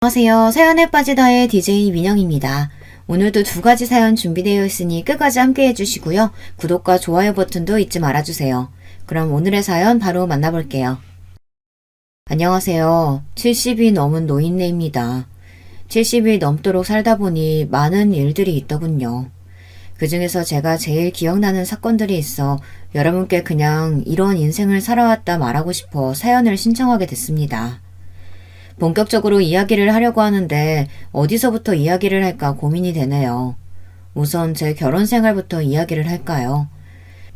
안녕하세요. 사연에 빠지다의 DJ 민영입니다. 오늘도 두 가지 사연 준비되어 있으니 끝까지 함께 해주시고요. 구독과 좋아요 버튼도 잊지 말아주세요. 그럼 오늘의 사연 바로 만나볼게요. 안녕하세요. 70이 넘은 노인네입니다. 70이 넘도록 살다 보니 많은 일들이 있더군요. 그 중에서 제가 제일 기억나는 사건들이 있어 여러분께 그냥 이런 인생을 살아왔다 말하고 싶어 사연을 신청하게 됐습니다. 본격적으로 이야기를 하려고 하는데 어디서부터 이야기를 할까 고민이 되네요. 우선 제 결혼 생활부터 이야기를 할까요?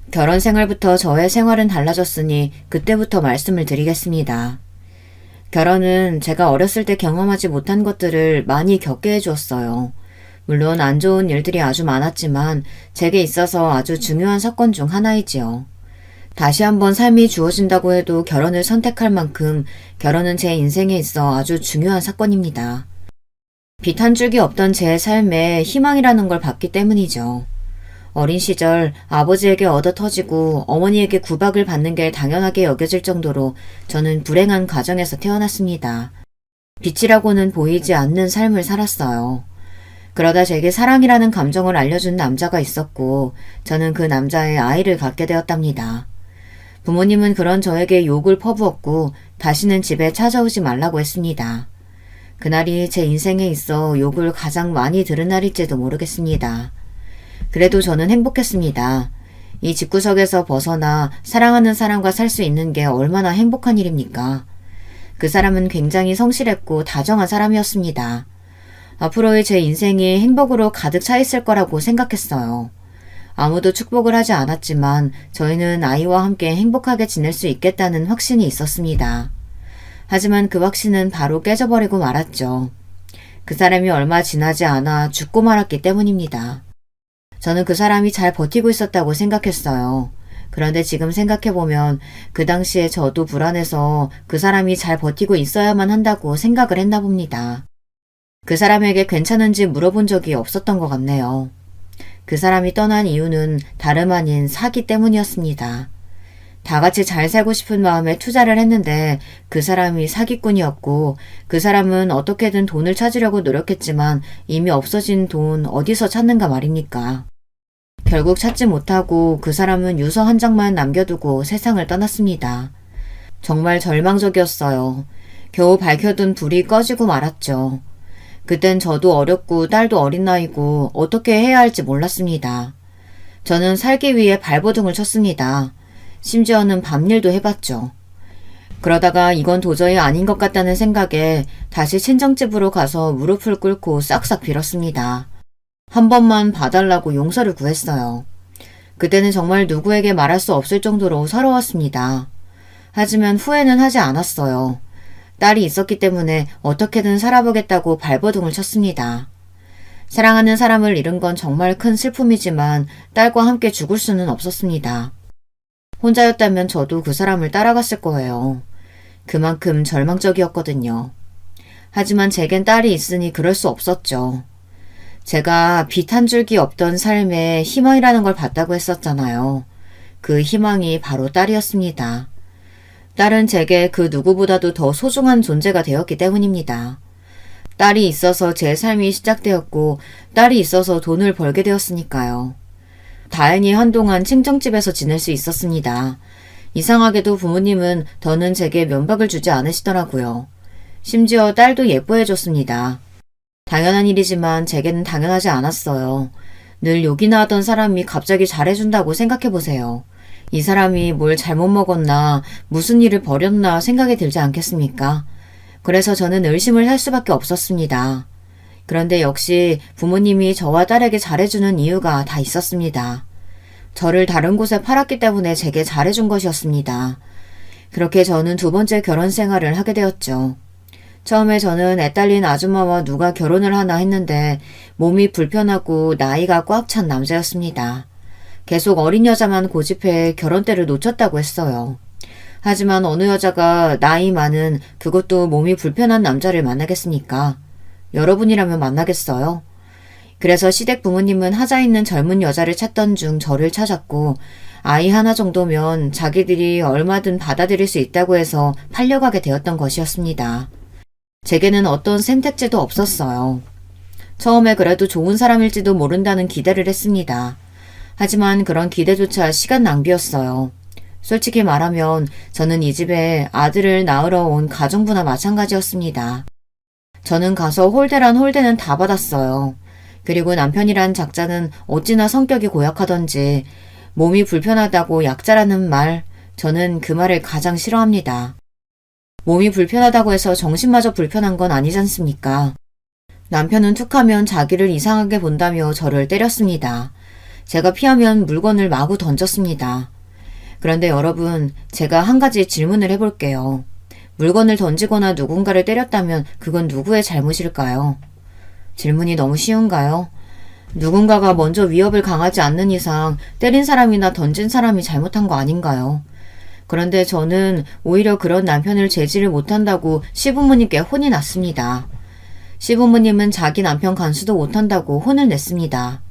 결혼 생활부터 저의 생활은 달라졌으니 그때부터 말씀을 드리겠습니다. 결혼은 제가 어렸을 때 경험하지 못한 것들을 많이 겪게 해주었어요. 물론 안 좋은 일들이 아주 많았지만 제게 있어서 아주 중요한 사건 중 하나이지요. 다시 한번 삶이 주어진다고 해도 결혼을 선택할 만큼 결혼은 제 인생에 있어 아주 중요한 사건입니다. 빛 한 줄기 없던 제 삶에 희망이라는 걸 봤기 때문이죠. 어린 시절 아버지에게 얻어터지고 어머니에게 구박을 받는 게 당연하게 여겨질 정도로 저는 불행한 가정에서 태어났습니다. 빛이라고는 보이지 않는 삶을 살았어요. 그러다 제게 사랑이라는 감정을 알려준 남자가 있었고 저는 그 남자의 아이를 갖게 되었답니다. 부모님은 그런 저에게 욕을 퍼부었고 다시는 집에 찾아오지 말라고 했습니다. 그날이 제 인생에 있어 욕을 가장 많이 들은 날일지도 모르겠습니다. 그래도 저는 행복했습니다. 이 집구석에서 벗어나 사랑하는 사람과 살 수 있는 게 얼마나 행복한 일입니까? 그 사람은 굉장히 성실했고 다정한 사람이었습니다. 앞으로의 제 인생이 행복으로 가득 차 있을 거라고 생각했어요. 아무도 축복을 하지 않았지만 저희는 아이와 함께 행복하게 지낼 수 있겠다는 확신이 있었습니다. 하지만 그 확신은 바로 깨져버리고 말았죠. 그 사람이 얼마 지나지 않아 죽고 말았기 때문입니다. 저는 그 사람이 잘 버티고 있었다고 생각했어요. 그런데 지금 생각해보면 그 당시에 저도 불안해서 그 사람이 잘 버티고 있어야만 한다고 생각을 했나 봅니다. 그 사람에게 괜찮은지 물어본 적이 없었던 것 같네요. 그 사람이 떠난 이유는 다름 아닌 사기 때문이었습니다. 다 같이 잘 살고 싶은 마음에 투자를 했는데 그 사람이 사기꾼이었고 그 사람은 어떻게든 돈을 찾으려고 노력했지만 이미 없어진 돈 어디서 찾는가 말입니까? 결국 찾지 못하고 그 사람은 유서 한 장만 남겨두고 세상을 떠났습니다. 정말 절망적이었어요. 겨우 밝혀둔 불이 꺼지고 말았죠. 그땐 저도 어렸고 딸도 어린 나이고 어떻게 해야 할지 몰랐습니다. 저는 살기 위해 발버둥을 쳤습니다. 심지어는 밤일도 해봤죠. 그러다가 이건 도저히 아닌 것 같다는 생각에 다시 친정집으로 가서 무릎을 꿇고 싹싹 빌었습니다. 한 번만 봐달라고 용서를 구했어요. 그때는 정말 누구에게 말할 수 없을 정도로 서러웠습니다. 하지만 후회는 하지 않았어요. 딸이 있었기 때문에 어떻게든 살아보겠다고 발버둥을 쳤습니다. 사랑하는 사람을 잃은 건 정말 큰 슬픔이지만 딸과 함께 죽을 수는 없었습니다. 혼자였다면 저도 그 사람을 따라갔을 거예요. 그만큼 절망적이었거든요. 하지만 제겐 딸이 있으니 그럴 수 없었죠. 제가 빛 한 줄기 없던 삶에 희망이라는 걸 봤다고 했었잖아요. 그 희망이 바로 딸이었습니다. 딸은 제게 그 누구보다도 더 소중한 존재가 되었기 때문입니다. 딸이 있어서 제 삶이 시작되었고 딸이 있어서 돈을 벌게 되었으니까요. 다행히 한동안 친정집에서 지낼 수 있었습니다. 이상하게도 부모님은 더는 제게 면박을 주지 않으시더라고요. 심지어 딸도 예뻐해줬습니다. 당연한 일이지만 제게는 당연하지 않았어요. 늘 욕이나 하던 사람이 갑자기 잘해준다고 생각해보세요. 이 사람이 뭘 잘못 먹었나 무슨 일을 벌였나 생각이 들지 않겠습니까? 그래서 저는 의심을 할 수밖에 없었습니다. 그런데 역시 부모님이 저와 딸에게 잘해주는 이유가 다 있었습니다. 저를 다른 곳에 팔았기 때문에 제게 잘해준 것이었습니다. 그렇게 저는 두 번째 결혼 생활을 하게 되었죠. 처음에 저는 애딸린 아줌마와 누가 결혼을 하나 했는데 몸이 불편하고 나이가 꽉 찬 남자였습니다. 계속 어린 여자만 고집해 결혼 때를 놓쳤다고 했어요. 하지만 어느 여자가 나이 많은 그것도 몸이 불편한 남자를 만나겠습니까? 여러분이라면 만나겠어요? 그래서 시댁 부모님은 하자 있는 젊은 여자를 찾던 중 저를 찾았고 아이 하나 정도면 자기들이 얼마든 받아들일 수 있다고 해서 팔려가게 되었던 것이었습니다. 제게는 어떤 선택지도 없었어요. 처음에 그래도 좋은 사람일지도 모른다는 기대를 했습니다. 하지만 그런 기대조차 시간 낭비였어요. 솔직히 말하면 저는 이 집에 아들을 낳으러 온 가정부나 마찬가지였습니다. 저는 가서 홀대란 홀대는 다 받았어요. 그리고 남편이란 작자는 어찌나 성격이 고약하던지 몸이 불편하다고 약자라는 말, 저는 그 말을 가장 싫어합니다. 몸이 불편하다고 해서 정신마저 불편한 건 아니지 않습니까? 남편은 툭하면 자기를 이상하게 본다며 저를 때렸습니다. 제가 피하면 물건을 마구 던졌습니다. 그런데 여러분, 제가 한 가지 질문을 해볼게요. 물건을 던지거나 누군가를 때렸다면 그건 누구의 잘못일까요? 질문이 너무 쉬운가요? 누군가가 먼저 위협을 강하지 않는 이상 때린 사람이나 던진 사람이 잘못한 거 아닌가요? 그런데 저는 오히려 그런 남편을 제지를 못한다고 시부모님께 혼이 났습니다. 시부모님은 자기 남편 간수도 못한다고 혼을 냈습니다.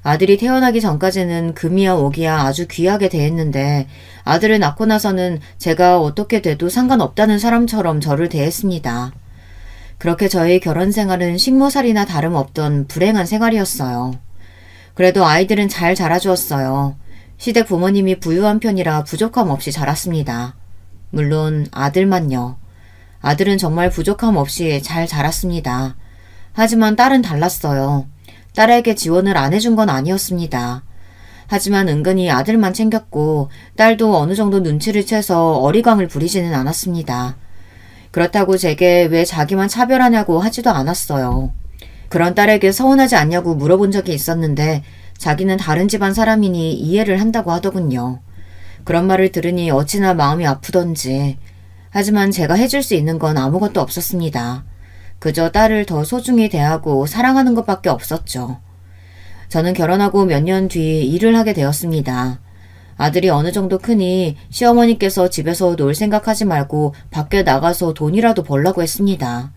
아들이 태어나기 전까지는 금이야 오기야 아주 귀하게 대했는데 아들을 낳고 나서는 제가 어떻게 돼도 상관없다는 사람처럼 저를 대했습니다. 그렇게 저의 결혼 생활은 식모살이나 다름없던 불행한 생활이었어요. 그래도 아이들은 잘 자라주었어요. 시댁 부모님이 부유한 편이라 부족함 없이 자랐습니다. 물론 아들만요. 아들은 정말 부족함 없이 잘 자랐습니다. 하지만 딸은 달랐어요. 딸에게 지원을 안 해준 건 아니었습니다. 하지만 은근히 아들만 챙겼고 딸도 어느 정도 눈치를 채서 어리광을 부리지는 않았습니다. 그렇다고 제게 왜 자기만 차별하냐고 하지도 않았어요. 그런 딸에게 서운하지 않냐고 물어본 적이 있었는데 자기는 다른 집안 사람이니 이해를 한다고 하더군요. 그런 말을 들으니 어찌나 마음이 아프던지. 하지만 제가 해줄 수 있는 건 아무것도 없었습니다. 그저 딸을 더 소중히 대하고 사랑하는 것밖에 없었죠. 저는 결혼하고 몇 년 뒤 일을 하게 되었습니다. 아들이 어느 정도 크니 시어머니께서 집에서 놀 생각하지 말고 밖에 나가서 돈이라도 벌라고 했습니다.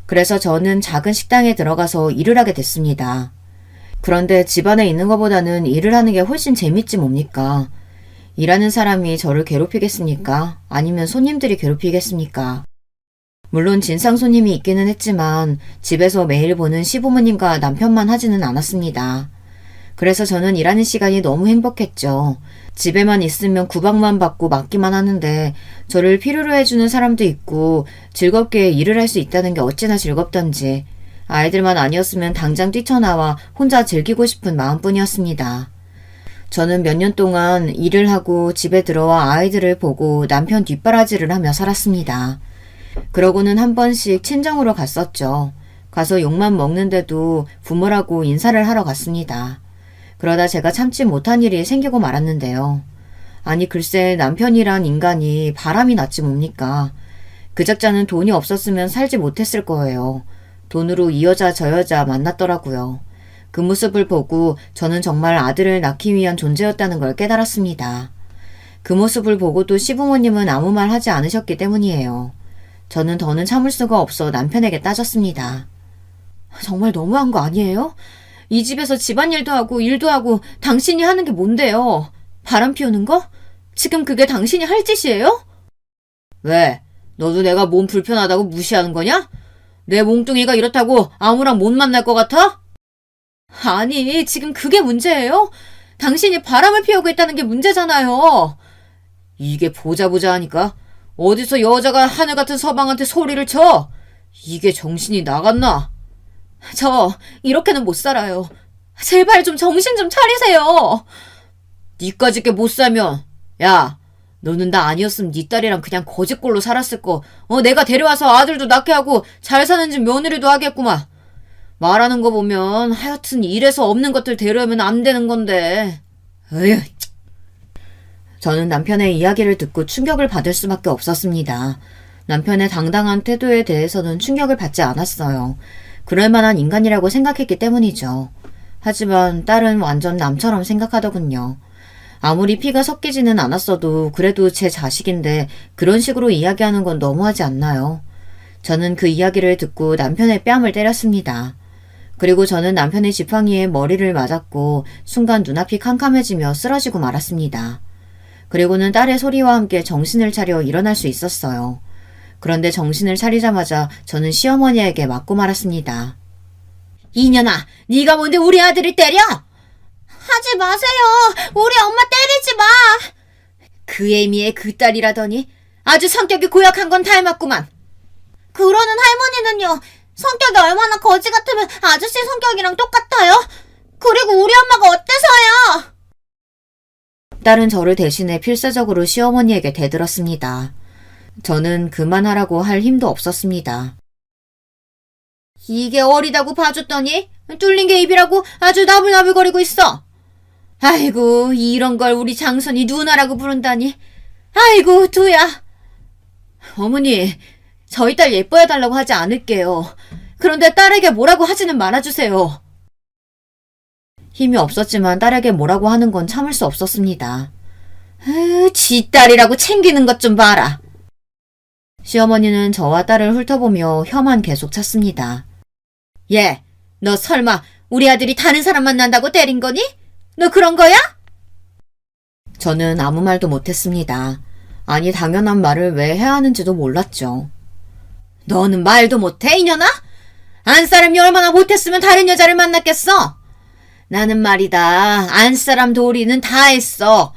그래서 저는 작은 식당에 들어가서 일을 하게 됐습니다. 그런데 집안에 있는 것보다는 일을 하는 게 훨씬 재밌지 뭡니까? 일하는 사람이 저를 괴롭히겠습니까? 아니면 손님들이 괴롭히겠습니까? 물론 진상 손님이 있기는 했지만 집에서 매일 보는 시부모님과 남편만 하지는 않았습니다. 그래서 저는 일하는 시간이 너무 행복했죠. 집에만 있으면 구박만 받고 맞기만 하는데 저를 필요로 해주는 사람도 있고 즐겁게 일을 할 수 있다는 게 어찌나 즐겁던지 아이들만 아니었으면 당장 뛰쳐나와 혼자 즐기고 싶은 마음뿐이었습니다. 저는 몇 년 동안 일을 하고 집에 들어와 아이들을 보고 남편 뒷바라지를 하며 살았습니다. 그러고는 한 번씩 친정으로 갔었죠. 가서 욕만 먹는데도 부모라고 인사를 하러 갔습니다. 그러다 제가 참지 못한 일이 생기고 말았는데요. 아니 글쎄 남편이란 인간이 바람이 났지 뭡니까. 그 작자는 돈이 없었으면 살지 못했을 거예요. 돈으로 이 여자 저 여자 만났더라고요. 그 모습을 보고 저는 정말 아들을 낳기 위한 존재였다는 걸 깨달았습니다. 그 모습을 보고도 시부모님은 아무 말 하지 않으셨기 때문이에요. 저는 더는 참을 수가 없어 남편에게 따졌습니다. 정말 너무한 거 아니에요? 이 집에서 집안일도 하고 일도 하고 당신이 하는 게 뭔데요? 바람 피우는 거? 지금 그게 당신이 할 짓이에요? 왜? 너도 내가 몸 불편하다고 무시하는 거냐? 내 몽뚱이가 이렇다고 아무랑 못 만날 것 같아? 아니, 지금 그게 문제예요? 당신이 바람을 피우고 있다는 게 문제잖아요. 이게 보자 하니까 어디서 여자가 하늘 같은 서방한테 소리를 쳐? 이게 정신이 나갔나? 저 이렇게는 못 살아요. 제발 좀 정신 좀 차리세요. 니까짓게 못 살면 야 너는 나 아니었으면 네 딸이랑 그냥 거지꼴로 살았을 거. 내가 데려와서 아들도 낳게 하고 잘 사는 집 며느리도 하겠구만. 말하는 거 보면 하여튼 이래서 없는 것들 데려오면 안 되는 건데. 에휴. 저는 남편의 이야기를 듣고 충격을 받을 수밖에 없었습니다. 남편의 당당한 태도에 대해서는 충격을 받지 않았어요. 그럴 만한 인간이라고 생각했기 때문이죠. 하지만 딸은 완전 남처럼 생각하더군요. 아무리 피가 섞이지는 않았어도 그래도 제 자식인데 그런 식으로 이야기하는 건 너무하지 않나요? 저는 그 이야기를 듣고 남편의 뺨을 때렸습니다. 그리고 저는 남편의 지팡이에 머리를 맞았고 순간 눈앞이 캄캄해지며 쓰러지고 말았습니다. 그리고는 딸의 소리와 함께 정신을 차려 일어날 수 있었어요. 그런데 정신을 차리자마자 저는 시어머니에게 맞고 말았습니다. 이년아, 네가 뭔데 우리 아들을 때려? 하지 마세요. 우리 엄마 때리지 마. 그 애미의 그 딸이라더니 아주 성격이 고약한 건 닮았구만. 그러는 할머니는요. 성격이 얼마나 거지 같으면 아저씨 성격이랑 똑같아요. 그리고 우리 엄마가 어때서요? 딸은 저를 대신해 필사적으로 시어머니에게 대들었습니다. 저는 그만하라고 할 힘도 없었습니다. 이게 어리다고 봐줬더니 뚫린 게 입이라고 아주 나불나불거리고 있어. 아이고, 이런 걸 우리 장손이 누나라고 부른다니. 아이고, 두야. 어머니, 저희 딸 예뻐해달라고 하지 않을게요. 그런데 딸에게 뭐라고 하지는 말아주세요. 힘이 없었지만 딸에게 뭐라고 하는 건 참을 수 없었습니다. 지 딸이라고 챙기는 것 좀 봐라. 시어머니는 저와 딸을 훑어보며 혀만 계속 찼습니다. 얘, 너 설마 우리 아들이 다른 사람 만난다고 때린 거니? 너 그런 거야? 저는 아무 말도 못했습니다. 아니, 당연한 말을 왜 해야 하는지도 몰랐죠. 너는 말도 못해, 이년아? 안사람이 얼마나 못했으면 다른 여자를 만났겠어? 나는 말이다, 안사람 도리는 다 했어.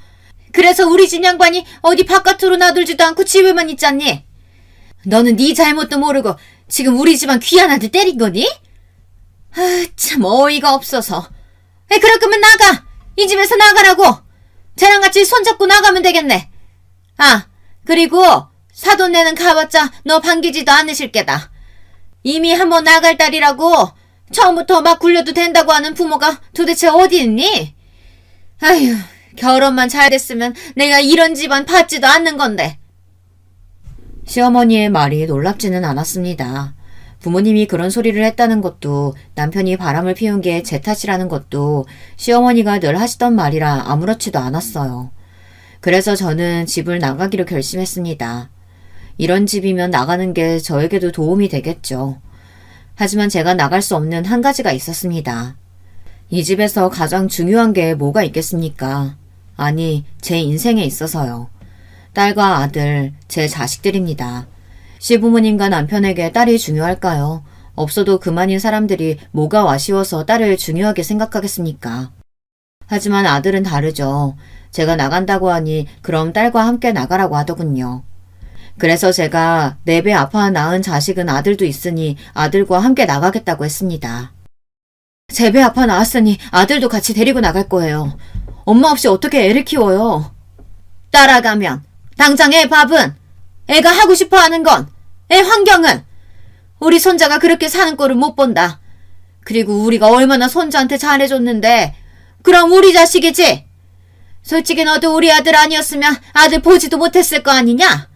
그래서 우리 집 양반이 어디 바깥으로 나들지도 않고 집에만 있잖니? 너는 네 잘못도 모르고 지금 우리 집안 귀한 아들 때린 거니? 참 어이가 없어서. 그럴 거면 나가! 이 집에서 나가라고! 쟤랑 같이 손잡고 나가면 되겠네. 그리고 사돈 내는 가봤자 너 반기지도 않으실 게다. 이미 한번 나갈 딸이라고 처음부터 막 굴려도 된다고 하는 부모가 도대체 어디 있니? 아휴, 결혼만 잘 됐으면 내가 이런 집안 받지도 않는 건데. 시어머니의 말이 놀랍지는 않았습니다. 부모님이 그런 소리를 했다는 것도, 남편이 바람을 피운 게 제 탓이라는 것도 시어머니가 늘 하시던 말이라 아무렇지도 않았어요. 그래서 저는 집을 나가기로 결심했습니다. 이런 집이면 나가는 게 저에게도 도움이 되겠죠. 하지만 제가 나갈 수 없는 한 가지가 있었습니다. 이 집에서 가장 중요한 게 뭐가 있겠습니까? 아니, 제 인생에 있어서요. 딸과 아들, 제 자식들입니다. 시부모님과 남편에게 딸이 중요할까요? 없어도 그만인 사람들이 뭐가 아쉬워서 딸을 중요하게 생각하겠습니까? 하지만 아들은 다르죠. 제가 나간다고 하니 그럼 딸과 함께 나가라고 하더군요. 그래서 제가 4배 아파 낳은 자식은 아들도 있으니 아들과 함께 나가겠다고 했습니다. 제 배 아파 낳았으니 아들도 같이 데리고 나갈 거예요. 엄마 없이 어떻게 애를 키워요? 따라가면 당장 애 밥은, 애가 하고 싶어 하는 건, 애 환경은 우리 손자가 그렇게 사는 꼴을 못 본다. 그리고 우리가 얼마나 손자한테 잘해줬는데 그럼 우리 자식이지? 솔직히 너도 우리 아들 아니었으면 아들 보지도 못했을 거 아니냐?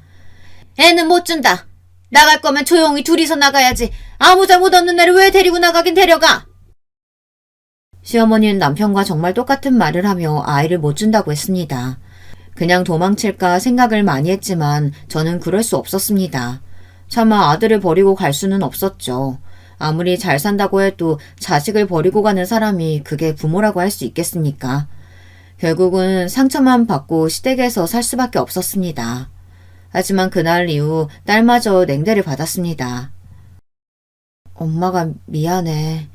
애는 못 준다. 나갈 거면 조용히 둘이서 나가야지. 아무 잘못 없는 애를 왜 데리고 나가긴 데려가? 시어머니는 남편과 정말 똑같은 말을 하며 아이를 못 준다고 했습니다. 그냥 도망칠까 생각을 많이 했지만 저는 그럴 수 없었습니다. 차마 아들을 버리고 갈 수는 없었죠. 아무리 잘 산다고 해도 자식을 버리고 가는 사람이 그게 부모라고 할 수 있겠습니까? 결국은 상처만 받고 시댁에서 살 수밖에 없었습니다. 하지만 그날 이후 딸마저 냉대를 받았습니다. 엄마가 미안해.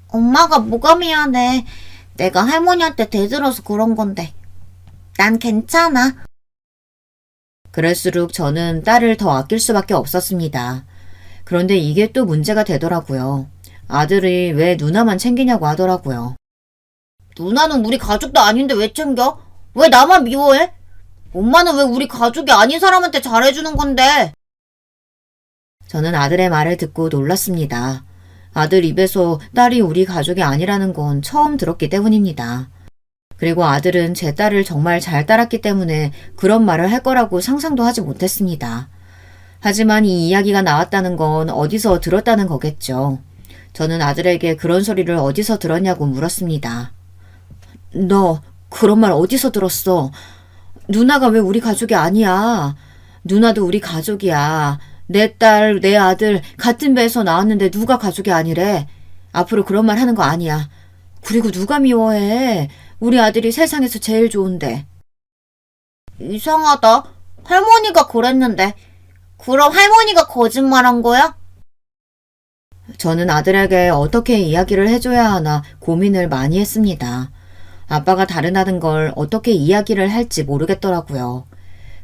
엄마가 뭐가 미안해. 내가 할머니한테 대들어서 그런 건데. 난 괜찮아. 그럴수록 저는 딸을 더 아낄 수밖에 없었습니다. 그런데 이게 또 문제가 되더라고요. 아들이 왜 누나만 챙기냐고 하더라고요. 누나는 우리 가족도 아닌데 왜 챙겨? 왜 나만 미워해? 엄마는 왜 우리 가족이 아닌 사람한테 잘해주는 건데? 저는 아들의 말을 듣고 놀랐습니다. 아들 입에서 딸이 우리 가족이 아니라는 건 처음 들었기 때문입니다. 그리고 아들은 제 딸을 정말 잘 따랐기 때문에 그런 말을 할 거라고 상상도 하지 못했습니다. 하지만 이 이야기가 나왔다는 건 어디서 들었다는 거겠죠. 저는 아들에게 그런 소리를 어디서 들었냐고 물었습니다. 너 그런 말 어디서 들었어? 누나가 왜 우리 가족이 아니야? 누나도 우리 가족이야. 내 딸, 내 아들 같은 배에서 나왔는데 누가 가족이 아니래? 앞으로 그런 말 하는 거 아니야. 그리고 누가 미워해? 우리 아들이 세상에서 제일 좋은데. 이상하다. 할머니가 그랬는데. 그럼 할머니가 거짓말한 거야? 저는 아들에게 어떻게 이야기를 해줘야 하나 고민을 많이 했습니다. 아빠가 다르다는 걸 어떻게 이야기를 할지 모르겠더라고요.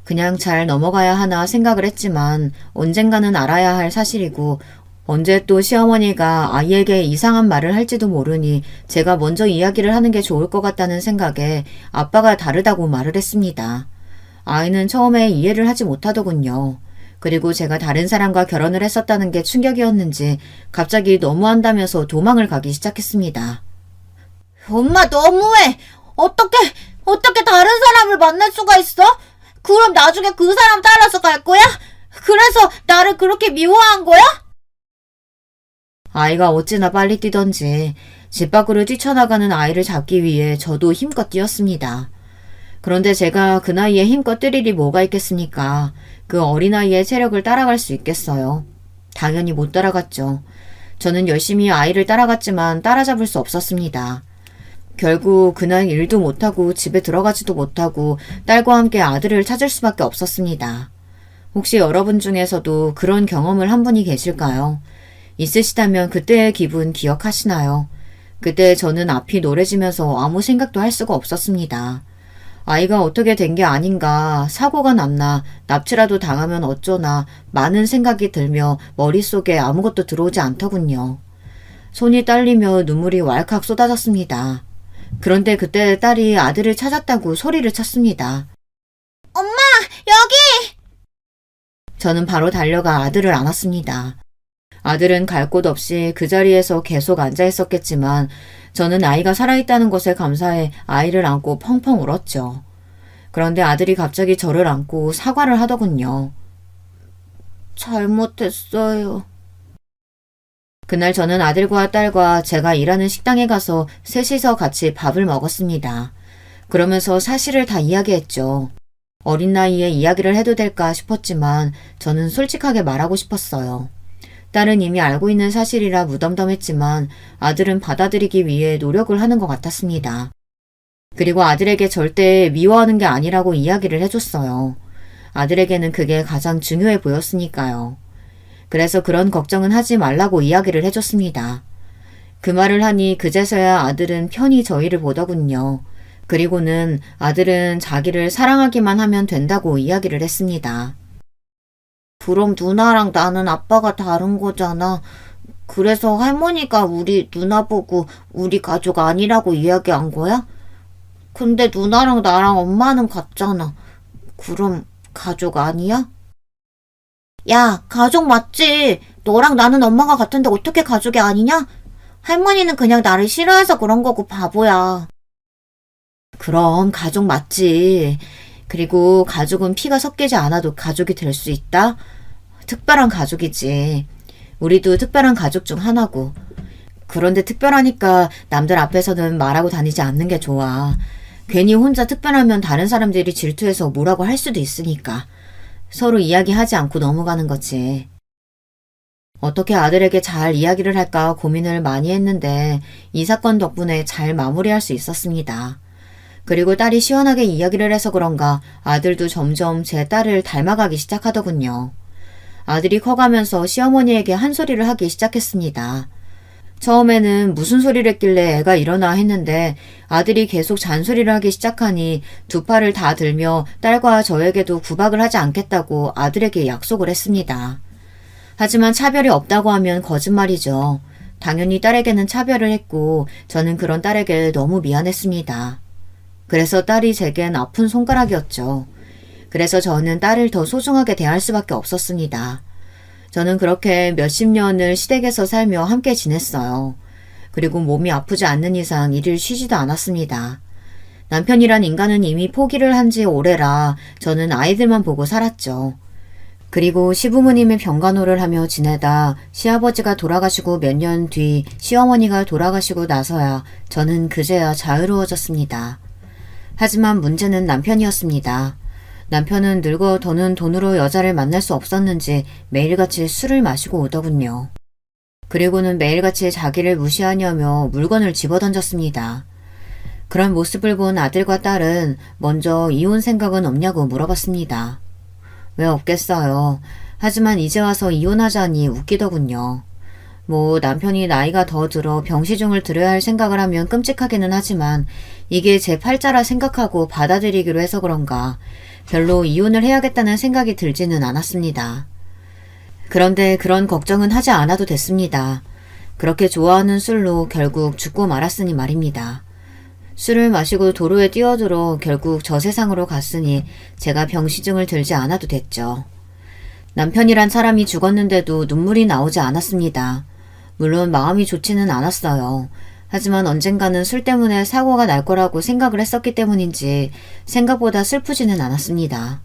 그냥 잘 넘어가야 하나 생각을 했지만 언젠가는 알아야 할 사실이고 언제 또 시어머니가 아이에게 이상한 말을 할지도 모르니 제가 먼저 이야기를 하는 게 좋을 것 같다는 생각에 아빠가 다르다고 말을 했습니다. 아이는 처음에 이해를 하지 못하더군요. 그리고 제가 다른 사람과 결혼을 했었다는 게 충격이었는지 갑자기 너무한다면서 도망을 가기 시작했습니다. 엄마 너무해. 어떻게 다른 사람을 만날 수가 있어? 그럼 나중에 그 사람 따라서 갈 거야? 그래서 나를 그렇게 미워한 거야? 아이가 어찌나 빨리 뛰던지 집 밖으로 뛰쳐나가는 아이를 잡기 위해 저도 힘껏 뛰었습니다. 그런데 제가 그 나이에 힘껏 뛸 일이 뭐가 있겠습니까? 그 어린아이의 체력을 따라갈 수 있겠어요? 당연히 못 따라갔죠. 저는 열심히 아이를 따라갔지만 따라잡을 수 없었습니다. 결국 그날 일도 못하고 집에 들어가지도 못하고 딸과 함께 아들을 찾을 수밖에 없었습니다. 혹시 여러분 중에서도 그런 경험을 한 분이 계실까요? 있으시다면 그때의 기분 기억하시나요? 그때 저는 앞이 노래지면서 아무 생각도 할 수가 없었습니다. 아이가 어떻게 된 게 아닌가, 사고가 났나, 납치라도 당하면 어쩌나 많은 생각이 들며 머릿속에 아무것도 들어오지 않더군요. 손이 떨리며 눈물이 왈칵 쏟아졌습니다. 그런데 그때 딸이 아들을 찾았다고 소리를 쳤습니다. 엄마, 여기! 저는 바로 달려가 아들을 안았습니다. 아들은 갈 곳 없이 그 자리에서 계속 앉아 있었겠지만 저는 아이가 살아있다는 것에 감사해 아이를 안고 펑펑 울었죠. 그런데 아들이 갑자기 저를 안고 사과를 하더군요. 잘못했어요. 그날 저는 아들과 딸과 제가 일하는 식당에 가서 셋이서 같이 밥을 먹었습니다. 그러면서 사실을 다 이야기했죠. 어린 나이에 이야기를 해도 될까 싶었지만 저는 솔직하게 말하고 싶었어요. 딸은 이미 알고 있는 사실이라 무덤덤했지만 아들은 받아들이기 위해 노력을 하는 것 같았습니다. 그리고 아들에게 절대 미워하는 게 아니라고 이야기를 해줬어요. 아들에게는 그게 가장 중요해 보였으니까요. 그래서 그런 걱정은 하지 말라고 이야기를 해줬습니다. 그 말을 하니 그제서야 아들은 편히 저희를 보더군요. 그리고는 아들은 자기를 사랑하기만 하면 된다고 이야기를 했습니다. 그럼 누나랑 나는 아빠가 다른 거잖아. 그래서 할머니가 우리 누나 보고 우리 가족 아니라고 이야기한 거야? 근데 누나랑 나랑 엄마는 같잖아. 그럼 가족 아니야? 야, 가족 맞지? 너랑 나는 엄마가 같은데 어떻게 가족이 아니냐? 할머니는 그냥 나를 싫어해서 그런 거고 바보야. 그럼 가족 맞지. 그리고 가족은 피가 섞이지 않아도 가족이 될 수 있다? 특별한 가족이지. 우리도 특별한 가족 중 하나고. 그런데 특별하니까 남들 앞에서는 말하고 다니지 않는 게 좋아. 괜히 혼자 특별하면 다른 사람들이 질투해서 뭐라고 할 수도 있으니까. 서로 이야기하지 않고 넘어가는 거지. 어떻게 아들에게 잘 이야기를 할까 고민을 많이 했는데 이 사건 덕분에 잘 마무리할 수 있었습니다. 그리고 딸이 시원하게 이야기를 해서 그런가 아들도 점점 제 딸을 닮아가기 시작하더군요. 아들이 커가면서 시어머니에게 한 소리를 하기 시작했습니다. 처음에는 무슨 소리를 했길래 애가 이러나 했는데 아들이 계속 잔소리를 하기 시작하니 두 팔을 다 들며 딸과 저에게도 구박을 하지 않겠다고 아들에게 약속을 했습니다. 하지만 차별이 없다고 하면 거짓말이죠. 당연히 딸에게는 차별을 했고 저는 그런 딸에게 너무 미안했습니다. 그래서 딸이 제겐 아픈 손가락이었죠. 그래서 저는 딸을 더 소중하게 대할 수밖에 없었습니다. 저는 그렇게 몇십 년을 시댁에서 살며 함께 지냈어요. 그리고 몸이 아프지 않는 이상 일을 쉬지도 않았습니다. 남편이란 인간은 이미 포기를 한 지 오래라 저는 아이들만 보고 살았죠. 그리고 시부모님의 병간호를 하며 지내다 시아버지가 돌아가시고 몇 년 뒤 시어머니가 돌아가시고 나서야 저는 그제야 자유로워졌습니다. 하지만 문제는 남편이었습니다. 남편은 늙어 더는 돈으로 여자를 만날 수 없었는지 매일같이 술을 마시고 오더군요. 그리고는 매일같이 자기를 무시하냐며 물건을 집어던졌습니다. 그런 모습을 본 아들과 딸은 먼저 이혼 생각은 없냐고 물어봤습니다. 왜 없겠어요. 하지만 이제 와서 이혼하자니 웃기더군요. 뭐 남편이 나이가 더 들어 병시중을 들여야 할 생각을 하면 끔찍하기는 하지만 이게 제 팔자라 생각하고 받아들이기로 해서 그런가 별로 이혼을 해야겠다는 생각이 들지는 않았습니다. 그런데 그런 걱정은 하지 않아도 됐습니다. 그렇게 좋아하는 술로 결국 죽고 말았으니 말입니다. 술을 마시고 도로에 뛰어들어 결국 저 세상으로 갔으니 제가 병시중을 들지 않아도 됐죠. 남편이란 사람이 죽었는데도 눈물이 나오지 않았습니다. 물론 마음이 좋지는 않았어요. 하지만 언젠가는 술 때문에 사고가 날 거라고 생각을 했었기 때문인지 생각보다 슬프지는 않았습니다.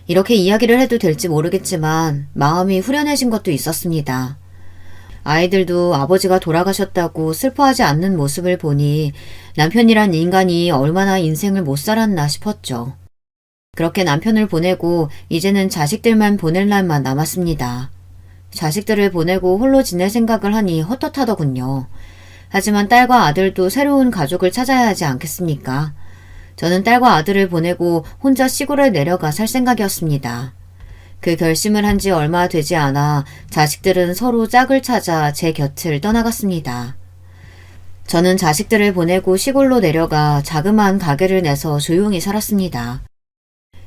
이렇게 이야기를 해도 될지 모르겠지만 마음이 후련해진 것도 있었습니다. 아이들도 아버지가 돌아가셨다고 슬퍼하지 않는 모습을 보니 남편이란 인간이 얼마나 인생을 못 살았나 싶었죠. 그렇게 남편을 보내고 이제는 자식들만 보낼 날만 남았습니다. 자식들을 보내고 홀로 지낼 생각을 하니 헛헛하더군요. 하지만 딸과 아들도 새로운 가족을 찾아야 하지 않겠습니까? 저는 딸과 아들을 보내고 혼자 시골에 내려가 살 생각이었습니다. 그 결심을 한 지 얼마 되지 않아 자식들은 서로 짝을 찾아 제 곁을 떠나갔습니다. 저는 자식들을 보내고 시골로 내려가 자그마한 가게를 내서 조용히 살았습니다.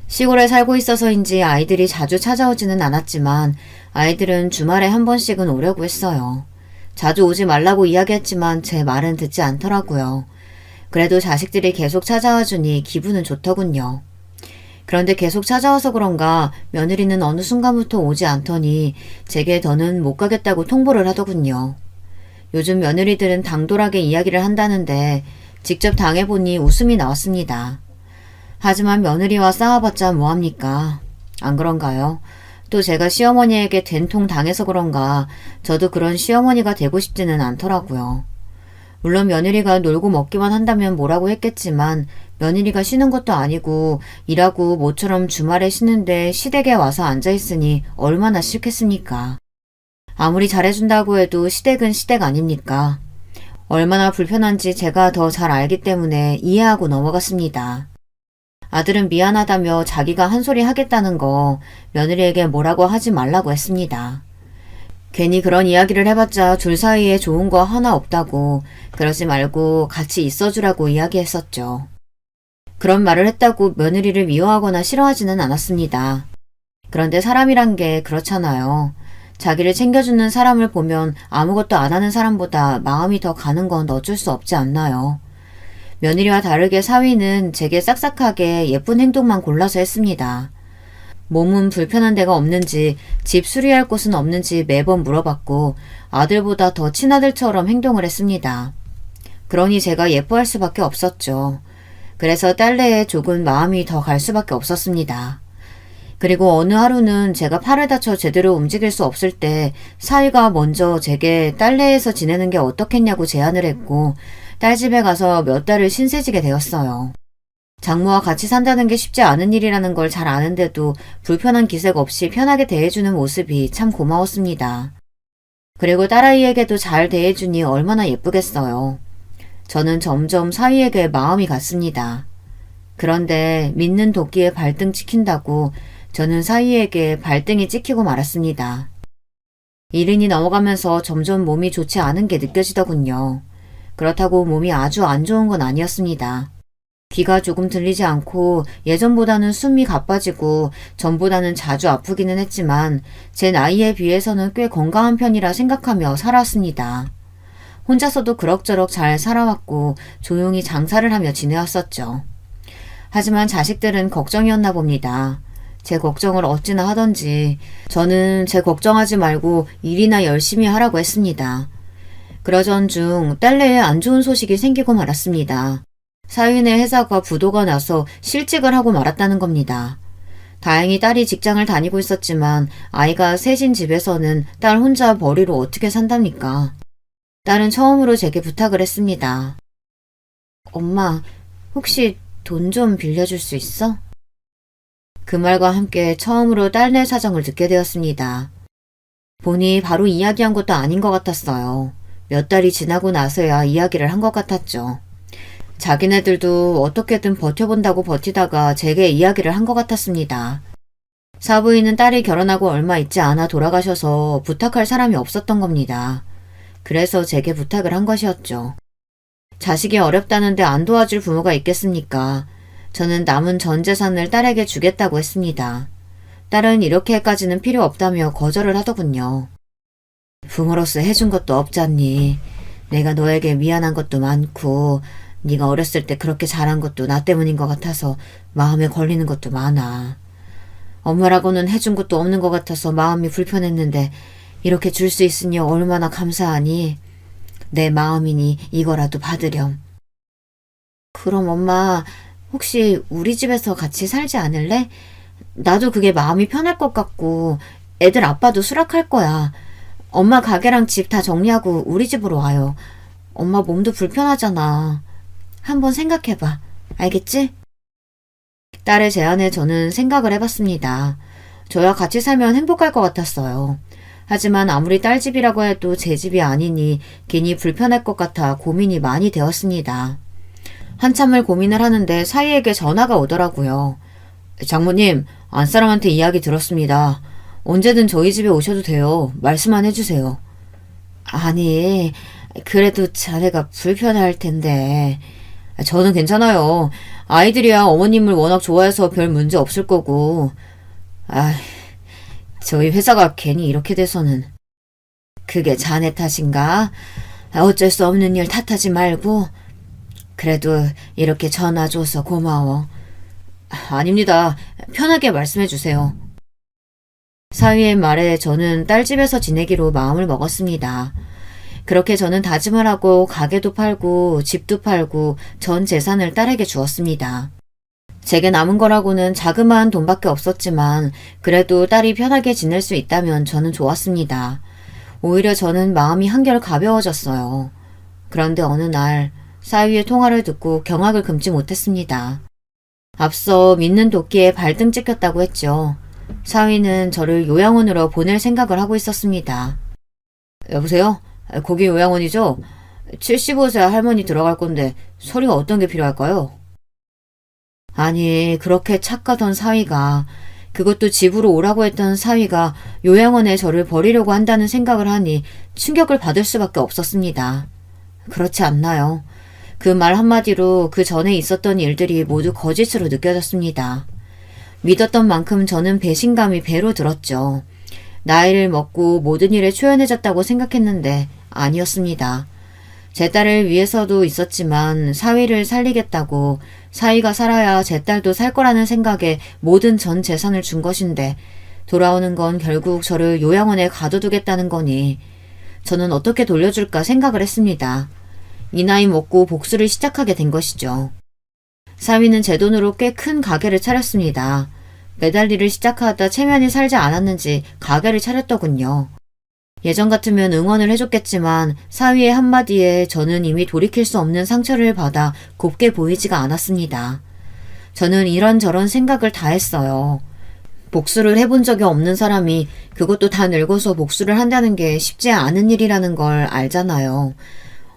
시골에 살고 있어서인지 아이들이 자주 찾아오지는 않았지만 아이들은 주말에 한 번씩은 오려고 했어요. 자주 오지 말라고 이야기했지만 제 말은 듣지 않더라고요. 그래도 자식들이 계속 찾아와 주니 기분은 좋더군요. 그런데 계속 찾아와서 그런가 며느리는 어느 순간부터 오지 않더니 제게 더는 못 가겠다고 통보를 하더군요. 요즘 며느리들은 당돌하게 이야기를 한다는데 직접 당해보니 웃음이 나왔습니다. 하지만 며느리와 싸워봤자 뭐합니까? 안 그런가요? 또 제가 시어머니에게 된통 당해서 그런가 저도 그런 시어머니가 되고 싶지는 않더라고요. 물론 며느리가 놀고 먹기만 한다면 뭐라고 했겠지만 며느리가 쉬는 것도 아니고 일하고 모처럼 주말에 쉬는데 시댁에 와서 앉아있으니 얼마나 싫겠습니까? 아무리 잘해준다고 해도 시댁은 시댁 아닙니까? 얼마나 불편한지 제가 더 잘 알기 때문에 이해하고 넘어갔습니다. 아들은 미안하다며 자기가 한 소리 하겠다는 거 며느리에게 뭐라고 하지 말라고 했습니다. 괜히 그런 이야기를 해봤자 둘 사이에 좋은 거 하나 없다고 그러지 말고 같이 있어주라고 이야기했었죠. 그런 말을 했다고 며느리를 미워하거나 싫어하지는 않았습니다. 그런데 사람이란 게 그렇잖아요. 자기를 챙겨주는 사람을 보면 아무것도 안 하는 사람보다 마음이 더 가는 건 어쩔 수 없지 않나요? 며느리와 다르게 사위는 제게 싹싹하게 예쁜 행동만 골라서 했습니다. 몸은 불편한 데가 없는지 집 수리할 곳은 없는지 매번 물어봤고 아들보다 더 친아들처럼 행동을 했습니다. 그러니 제가 예뻐할 수밖에 없었죠. 그래서 딸내에 조금 마음이 더 갈 수밖에 없었습니다. 그리고 어느 하루는 제가 팔을 다쳐 제대로 움직일 수 없을 때 사위가 먼저 제게 딸내에서 지내는 게 어떻겠냐고 제안을 했고 딸 집에 가서 몇 달을 신세지게 되었어요. 장모와 같이 산다는 게 쉽지 않은 일이라는 걸 잘 아는데도 불편한 기색 없이 편하게 대해주는 모습이 참 고마웠습니다. 그리고 딸아이에게도 잘 대해주니 얼마나 예쁘겠어요. 저는 점점 사위에게 마음이 갔습니다. 그런데 믿는 도끼에 발등 찍힌다고 저는 사위에게 발등이 찍히고 말았습니다. 1인이 넘어가면서 점점 몸이 좋지 않은 게 느껴지더군요. 그렇다고 몸이 아주 안 좋은 건 아니었습니다. 귀가 조금 들리지 않고 예전보다는 숨이 가빠지고 전보다는 자주 아프기는 했지만 제 나이에 비해서는 꽤 건강한 편이라 생각하며 살아왔습니다. 혼자서도 그럭저럭 잘 살아왔고 조용히 장사를 하며 지내왔었죠. 하지만 자식들은 걱정이었나 봅니다. 제 걱정을 어찌나 하던지 저는 제 걱정하지 말고 일이나 열심히 하라고 했습니다. 그러던 중 딸내에 안 좋은 소식이 생기고 말았습니다. 사위네 회사가 부도가 나서 실직을 하고 말았다는 겁니다. 다행히 딸이 직장을 다니고 있었지만 아이가 셋인 집에서는 딸 혼자 벌이로 어떻게 산답니까? 딸은 처음으로 제게 부탁을 했습니다. 엄마, 혹시 돈 좀 빌려줄 수 있어? 그 말과 함께 처음으로 딸내 사정을 듣게 되었습니다. 보니 바로 이야기한 것도 아닌 것 같았어요. 몇 달이 지나고 나서야 이야기를 한 것 같았죠. 자기네들도 어떻게든 버텨본다고 버티다가 제게 이야기를 한 것 같았습니다. 사부인은 딸이 결혼하고 얼마 있지 않아 돌아가셔서 부탁할 사람이 없었던 겁니다. 그래서 제게 부탁을 한 것이었죠. 자식이 어렵다는데 안 도와줄 부모가 있겠습니까? 저는 남은 전 재산을 딸에게 주겠다고 했습니다. 딸은 이렇게까지는 필요 없다며 거절을 하더군요. 부모로서 해준 것도 없잖니. 내가 너에게 미안한 것도 많고 네가 어렸을 때 그렇게 잘한 것도 나 때문인 것 같아서 마음에 걸리는 것도 많아. 엄마라고는 해준 것도 없는 것 같아서 마음이 불편했는데 이렇게 줄 수 있으니 얼마나 감사하니. 내 마음이니 이거라도 받으렴. 그럼 엄마 혹시 우리 집에서 같이 살지 않을래? 나도 그게 마음이 편할 것 같고 애들 아빠도 수락할 거야. 엄마 가게랑 집 다 정리하고 우리 집으로 와요. 엄마 몸도 불편하잖아. 한번 생각해봐. 알겠지? 딸의 제안에 저는 생각을 해봤습니다. 저와 같이 살면 행복할 것 같았어요. 하지만 아무리 딸 집이라고 해도 제 집이 아니니 괜히 불편할 것 같아 고민이 많이 되었습니다. 한참을 고민을 하는데 사위에게 전화가 오더라고요. 장모님, 안사람한테 이야기 들었습니다. 언제든 저희 집에 오셔도 돼요. 말씀만 해주세요. 아니, 그래도 자네가 불편할 텐데. 저는 괜찮아요. 아이들이야 어머님을 워낙 좋아해서 별 문제 없을 거고. 저희 회사가 괜히 이렇게 돼서는. 그게 자네 탓인가? 어쩔 수 없는 일 탓하지 말고. 그래도 이렇게 전화 줘서 고마워. 아닙니다. 편하게 말씀해 주세요. 사위의 말에 저는 딸 집에서 지내기로 마음을 먹었습니다. 그렇게 저는 다짐을 하고 가게도 팔고 집도 팔고 전 재산을 딸에게 주었습니다. 제게 남은 거라고는 자그마한 돈밖에 없었지만 그래도 딸이 편하게 지낼 수 있다면 저는 좋았습니다. 오히려 저는 마음이 한결 가벼워졌어요. 그런데 어느 날 사위의 통화를 듣고 경악을 금치 못했습니다. 앞서 믿는 도끼에 발등 찍혔다고 했죠. 사위는 저를 요양원으로 보낼 생각을 하고 있었습니다. 여보세요? 거기 요양원이죠? 75세 할머니 들어갈 건데 서류가 어떤 게 필요할까요? 아니, 그렇게 착하던 사위가, 그것도 집으로 오라고 했던 사위가 요양원에 저를 버리려고 한다는 생각을 하니 충격을 받을 수밖에 없었습니다. 그렇지 않나요? 그 말 한마디로 그 전에 있었던 일들이 모두 거짓으로 느껴졌습니다. 믿었던 만큼 저는 배신감이 배로 들었죠. 나이를 먹고 모든 일에 초연해졌다고 생각했는데 아니었습니다. 제 딸을 위해서도 있었지만 사위를 살리겠다고, 사위가 살아야 제 딸도 살 거라는 생각에 모든 전 재산을 준 것인데 돌아오는 건 결국 저를 요양원에 가둬두겠다는 거니 저는 어떻게 돌려줄까 생각을 했습니다. 이 나이 먹고 복수를 시작하게 된 것이죠. 사위는 제 돈으로 꽤 큰 가게를 차렸습니다. 매달 일을 시작하다 체면이 살지 않았는지 가게를 차렸더군요. 예전 같으면 응원을 해줬겠지만 사위의 한마디에 저는 이미 돌이킬 수 없는 상처를 받아 곱게 보이지가 않았습니다. 저는 이런저런 생각을 다 했어요. 복수를 해본 적이 없는 사람이 그것도 다 늙어서 복수를 한다는 게 쉽지 않은 일이라는 걸 알잖아요.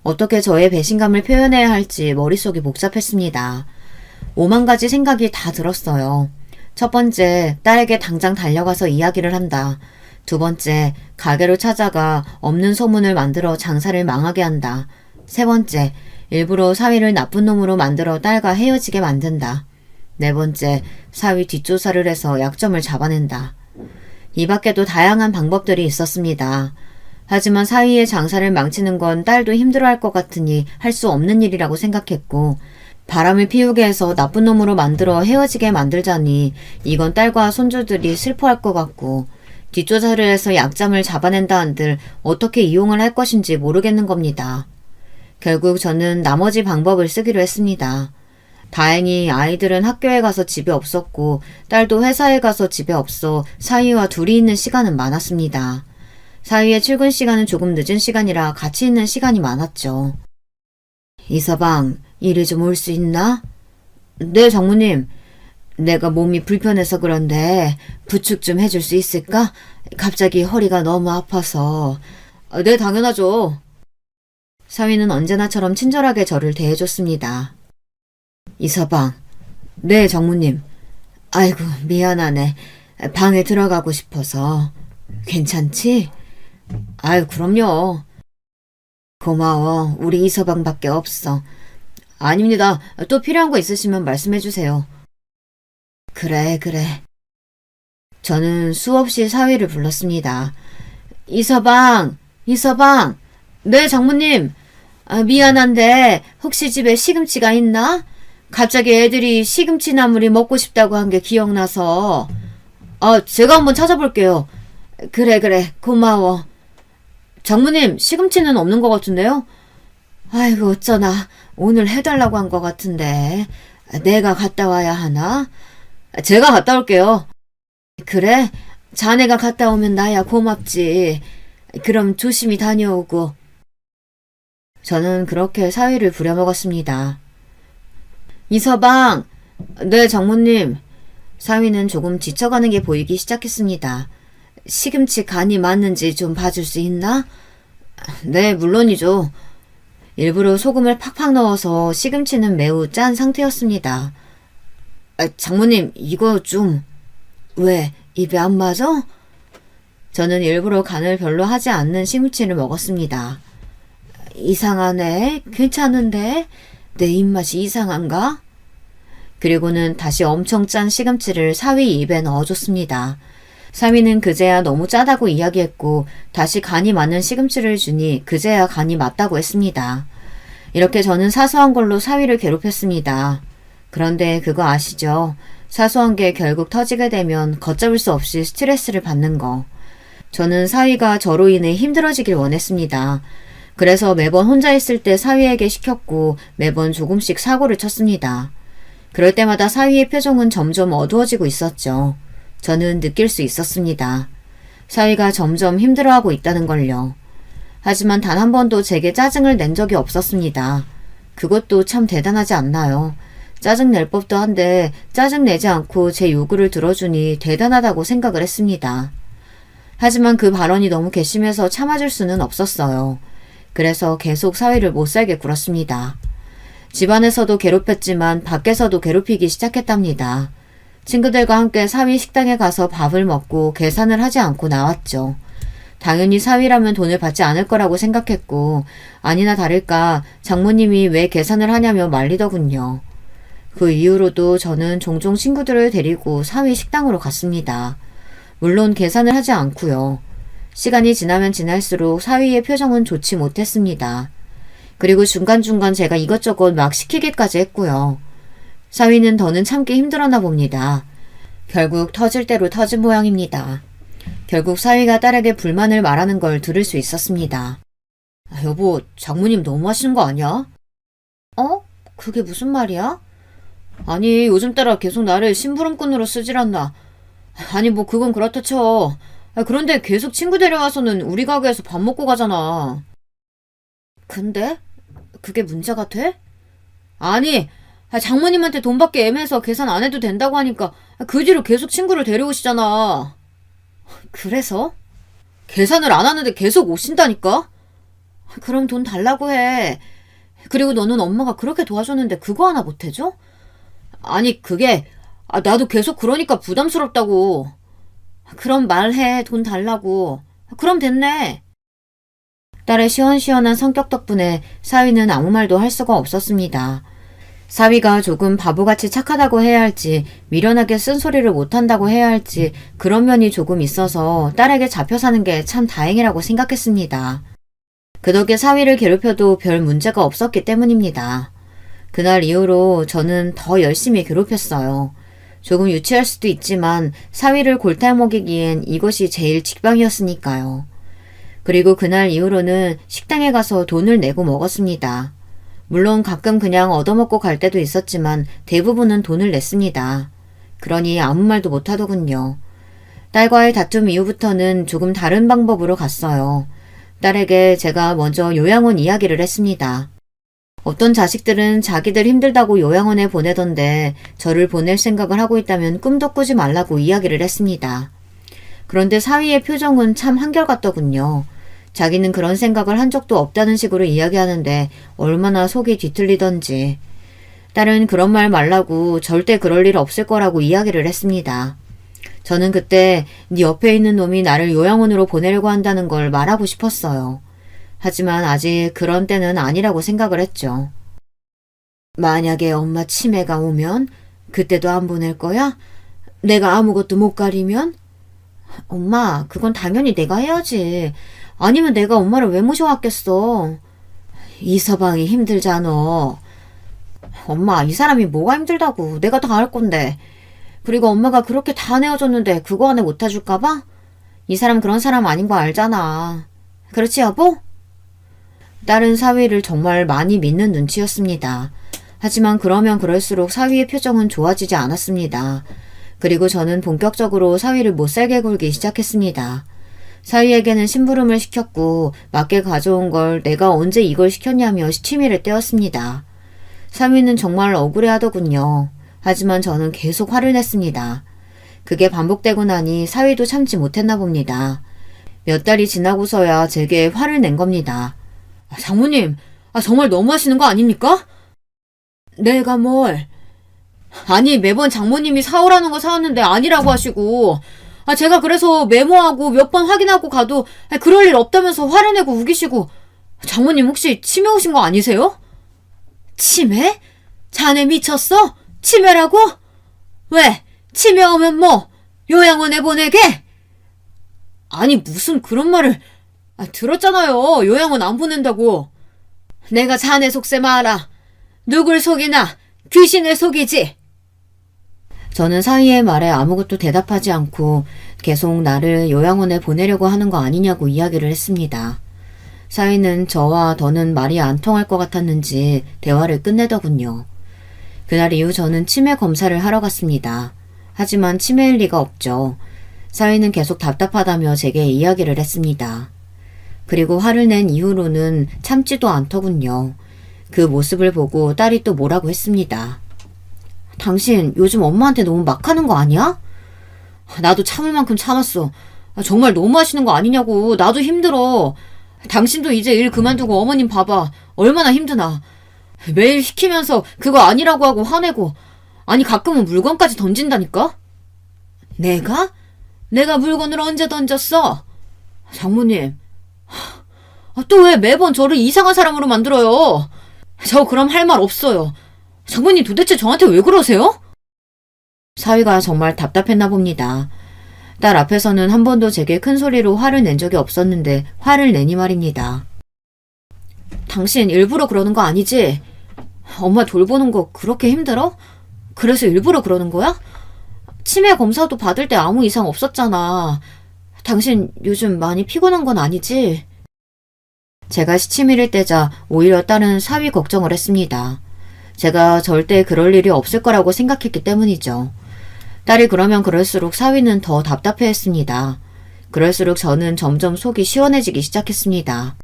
어떻게 저의 배신감을 표현해야 할지 머릿속이 복잡했습니다. 5만 가지 생각이 다 들었어요. 첫 번째, 딸에게 당장 달려가서 이야기를 한다. 두 번째, 가게로 찾아가 없는 소문을 만들어 장사를 망하게 한다. 세 번째, 일부러 사위를 나쁜 놈으로 만들어 딸과 헤어지게 만든다. 네 번째, 사위 뒷조사를 해서 약점을 잡아낸다. 이 밖에도 다양한 방법들이 있었습니다. 하지만 사위의 장사를 망치는 건 딸도 힘들어할 것 같으니 할 수 없는 일이라고 생각했고, 바람을 피우게 해서 나쁜 놈으로 만들어 헤어지게 만들자니 이건 딸과 손주들이 슬퍼할 것 같고, 뒷조사를 해서 약점을 잡아낸다 한들 어떻게 이용을 할 것인지 모르겠는 겁니다. 결국 저는 나머지 방법을 쓰기로 했습니다. 다행히 아이들은 학교에 가서 집에 없었고 딸도 회사에 가서 집에 없어 사위와 둘이 있는 시간은 많았습니다. 사위의 출근 시간은 조금 늦은 시간이라 같이 있는 시간이 많았죠. 이서방, 이리 좀 올 수 있나? 네, 장모님. 내가 몸이 불편해서 그런데 부축 좀 해줄 수 있을까? 갑자기 허리가 너무 아파서. 네, 당연하죠. 사위는 언제나처럼 친절하게 저를 대해줬습니다. 이서방. 네, 장모님. 아이고, 미안하네. 방에 들어가고 싶어서. 괜찮지? 아유, 그럼요. 고마워. 우리 이서방밖에 없어. 아닙니다. 또 필요한 거 있으시면 말씀해 주세요. 그래, 그래. 저는 수없이 사위를 불렀습니다. 이서방, 이서방. 네, 장모님. 미안한데 혹시 집에 시금치가 있나? 갑자기 애들이 시금치 나물이 먹고 싶다고 한 게 기억나서. 제가 한번 찾아볼게요. 그래, 그래. 고마워. 장모님, 시금치는 없는 것 같은데요? 아이고, 어쩌나. 오늘 해달라고 한 것 같은데. 내가 갔다 와야 하나? 제가 갔다 올게요. 그래? 자네가 갔다 오면 나야 고맙지. 그럼 조심히 다녀오고. 저는 그렇게 사위를 부려먹었습니다. 이서방! 네, 장모님. 사위는 조금 지쳐가는 게 보이기 시작했습니다. 시금치 간이 맞는지 좀 봐줄 수 있나? 네, 물론이죠. 일부러 소금을 팍팍 넣어서 시금치는 매우 짠 상태였습니다. 장모님, 이거 좀... 왜, 입에 안 맞아? 저는 일부러 간을 별로 하지 않는 시금치를 먹었습니다. 이상하네. 괜찮은데? 내 입맛이 이상한가? 그리고는 다시 엄청 짠 시금치를 사위 입에 넣어줬습니다. 사위는 그제야 너무 짜다고 이야기했고 다시 간이 맞는 시금치를 주니 그제야 간이 맞다고 했습니다. 이렇게 저는 사소한 걸로 사위를 괴롭혔습니다. 그런데 그거 아시죠? 사소한 게 결국 터지게 되면 걷잡을 수 없이 스트레스를 받는 거. 저는 사위가 저로 인해 힘들어지길 원했습니다. 그래서 매번 혼자 있을 때 사위에게 시켰고 매번 조금씩 사고를 쳤습니다. 그럴 때마다 사위의 표정은 점점 어두워지고 있었죠. 저는 느낄 수 있었습니다. 사위가 점점 힘들어하고 있다는 걸요. 하지만 단 한 번도 제게 짜증을 낸 적이 없었습니다. 그것도 참 대단하지 않나요? 짜증 낼 법도 한데 짜증 내지 않고 제 요구를 들어주니 대단하다고 생각을 했습니다. 하지만 그 발언이 너무 괘씸해서 참아줄 수는 없었어요. 그래서 계속 사위를 못살게 굴었습니다. 집안에서도 괴롭혔지만 밖에서도 괴롭히기 시작했답니다. 친구들과 함께 사위 식당에 가서 밥을 먹고 계산을 하지 않고 나왔죠. 당연히 사위라면 돈을 받지 않을 거라고 생각했고 아니나 다를까 장모님이 왜 계산을 하냐며 말리더군요. 그 이후로도 저는 종종 친구들을 데리고 사위 식당으로 갔습니다. 물론 계산을 하지 않고요. 시간이 지나면 지날수록 사위의 표정은 좋지 못했습니다. 그리고 중간중간 제가 이것저것 막 시키기까지 했고요. 사위는 더는 참기 힘들었나 봅니다. 결국 터질 대로 터진 모양입니다. 결국 사위가 딸에게 불만을 말하는 걸 들을 수 있었습니다. 여보, 장모님 너무 하시는 거 아니야? 그게 무슨 말이야? 아니, 요즘 따라 계속 나를 심부름꾼으로 쓰질 않나. 아니, 뭐 그건 그렇다 쳐. 그런데 계속 친구 데려와서는 우리 가게에서 밥 먹고 가잖아. 근데? 그게 문제가 돼? 아니, 장모님한테 돈 받기 애매해서 계산 안 해도 된다고 하니까 그 뒤로 계속 친구를 데려오시잖아. 그래서? 계산을 안 하는데 계속 오신다니까? 그럼 돈 달라고 해. 그리고 너는 엄마가 그렇게 도와줬는데 그거 하나 못 해줘? 아니, 그게 나도 계속 그러니까 부담스럽다고. 그럼 말해. 돈 달라고. 그럼 됐네. 딸의 시원시원한 성격 덕분에 사위는 아무 말도 할 수가 없었습니다. 사위가 조금 바보같이 착하다고 해야 할지 미련하게 쓴소리를 못한다고 해야 할지 그런 면이 조금 있어서 딸에게 잡혀 사는 게 참 다행이라고 생각했습니다. 그 덕에 사위를 괴롭혀도 별 문제가 없었기 때문입니다. 그날 이후로 저는 더 열심히 괴롭혔어요. 조금 유치할 수도 있지만 사위를 골탕 먹이기엔 이것이 제일 직방이었으니까요. 그리고 그날 이후로는 식당에 가서 돈을 내고 먹었습니다. 물론 가끔 그냥 얻어먹고 갈 때도 있었지만 대부분은 돈을 냈습니다. 그러니 아무 말도 못하더군요. 딸과의 다툼 이후부터는 조금 다른 방법으로 갔어요. 딸에게 제가 먼저 요양원 이야기를 했습니다. 어떤 자식들은 자기들 힘들다고 요양원에 보내던데 저를 보낼 생각을 하고 있다면 꿈도 꾸지 말라고 이야기를 했습니다. 그런데 사위의 표정은 참 한결같더군요. 자기는 그런 생각을 한 적도 없다는 식으로 이야기하는데 얼마나 속이 뒤틀리던지. 딸은 그런 말 말라고 절대 그럴 일 없을 거라고 이야기를 했습니다. 저는 그때 네 옆에 있는 놈이 나를 요양원으로 보내려고 한다는 걸 말하고 싶었어요. 하지만 아직 그런 때는 아니라고 생각을 했죠. 만약에 엄마 치매가 오면 그때도 안 보낼 거야? 내가 아무것도 못 가리면? 엄마, 그건 당연히 내가 해야지. 아니면 내가 엄마를 왜 모셔왔겠어. 이서방이 힘들잖아. 엄마, 이 사람이 뭐가 힘들다고. 내가 다 할 건데. 그리고 엄마가 그렇게 다 내어줬는데 그거 안에 못 해줄까봐? 이 사람 그런 사람 아닌 거 알잖아. 그렇지 여보? 딸은 사위를 정말 많이 믿는 눈치였습니다. 하지만 그러면 그럴수록 사위의 표정은 좋아지지 않았습니다. 그리고 저는 본격적으로 사위를 못살게 굴기 시작했습니다. 사위에게는 심부름을 시켰고 맞게 가져온 걸 내가 언제 이걸 시켰냐며 시치미를 떼었습니다. 사위는 정말 억울해하더군요. 하지만 저는 계속 화를 냈습니다. 그게 반복되고 나니 사위도 참지 못했나 봅니다. 몇 달이 지나고서야 제게 화를 낸 겁니다. 장모님, 정말 너무하시는 거 아닙니까? 내가 뭘? 아니 매번 장모님이 사오라는 거 사왔는데 아니라고 하시고 제가 그래서 메모하고 몇 번 확인하고 가도 그럴 일 없다면서 화를 내고 우기시고 장모님 혹시 치매 오신 거 아니세요? 치매? 자네 미쳤어? 치매라고? 왜? 치매 오면 뭐? 요양원에 보내게? 아니 무슨 그런 말을 들었잖아요. 요양원 안 보낸다고. 내가 자네 속셈 알아. 누굴 속이나 귀신을 속이지. 저는 사위의 말에 아무것도 대답하지 않고 계속 나를 요양원에 보내려고 하는 거 아니냐고 이야기를 했습니다. 사위는 저와 더는 말이 안 통할 것 같았는지 대화를 끝내더군요. 그날 이후 저는 치매 검사를 하러 갔습니다. 하지만 치매일 리가 없죠. 사위는 계속 답답하다며 제게 이야기를 했습니다. 그리고 화를 낸 이후로는 참지도 않더군요. 그 모습을 보고 딸이 또 뭐라고 했습니다. 당신 요즘 엄마한테 너무 막 하는 거 아니야? 나도 참을 만큼 참았어. 정말 너무 하시는 거 아니냐고. 나도 힘들어. 당신도 이제 일 그만두고 어머님 봐봐. 얼마나 힘드나. 매일 시키면서 그거 아니라고 하고 화내고. 아니 가끔은 물건까지 던진다니까? 내가? 내가 물건을 언제 던졌어? 장모님. 또 왜 매번 저를 이상한 사람으로 만들어요? 저 그럼 할 말 없어요. 장모님 도대체 저한테 왜 그러세요? 사위가 정말 답답했나 봅니다. 딸 앞에서는 한 번도 제게 큰 소리로 화를 낸 적이 없었는데 화를 내니 말입니다. 당신 일부러 그러는 거 아니지? 엄마 돌보는 거 그렇게 힘들어? 그래서 일부러 그러는 거야? 치매 검사도 받을 때 아무 이상 없었잖아. 당신 요즘 많이 피곤한 건 아니지? 제가 시치미를 떼자 오히려 딸은 사위 걱정을 했습니다. 제가 절대 그럴 일이 없을 거라고 생각했기 때문이죠. 딸이 그러면 그럴수록 사위는 더 답답해했습니다. 그럴수록 저는 점점 속이 시원해지기 시작했습니다.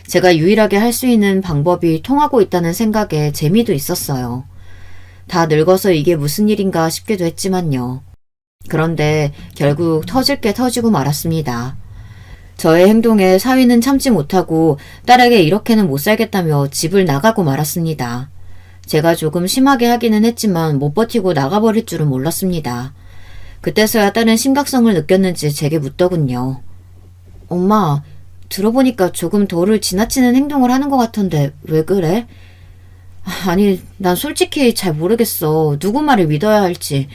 제가 유일하게 할 수 있는 방법이 통하고 있다는 생각에 재미도 있었어요. 다 늙어서 이게 무슨 일인가 싶기도 했지만요. 그런데 결국 터질 게 터지고 말았습니다. 저의 행동에 사위는 참지 못하고 딸에게 이렇게는 못 살겠다며 집을 나가고 말았습니다. 제가 조금 심하게 하기는 했지만 못 버티고 나가버릴 줄은 몰랐습니다. 그때서야 딸은 심각성을 느꼈는지 제게 묻더군요. 엄마, 들어보니까 조금 도를 지나치는 행동을 하는 것 같은데 왜 그래? 아니, 난 솔직히 잘 모르겠어. 누구 말을 믿어야 할지.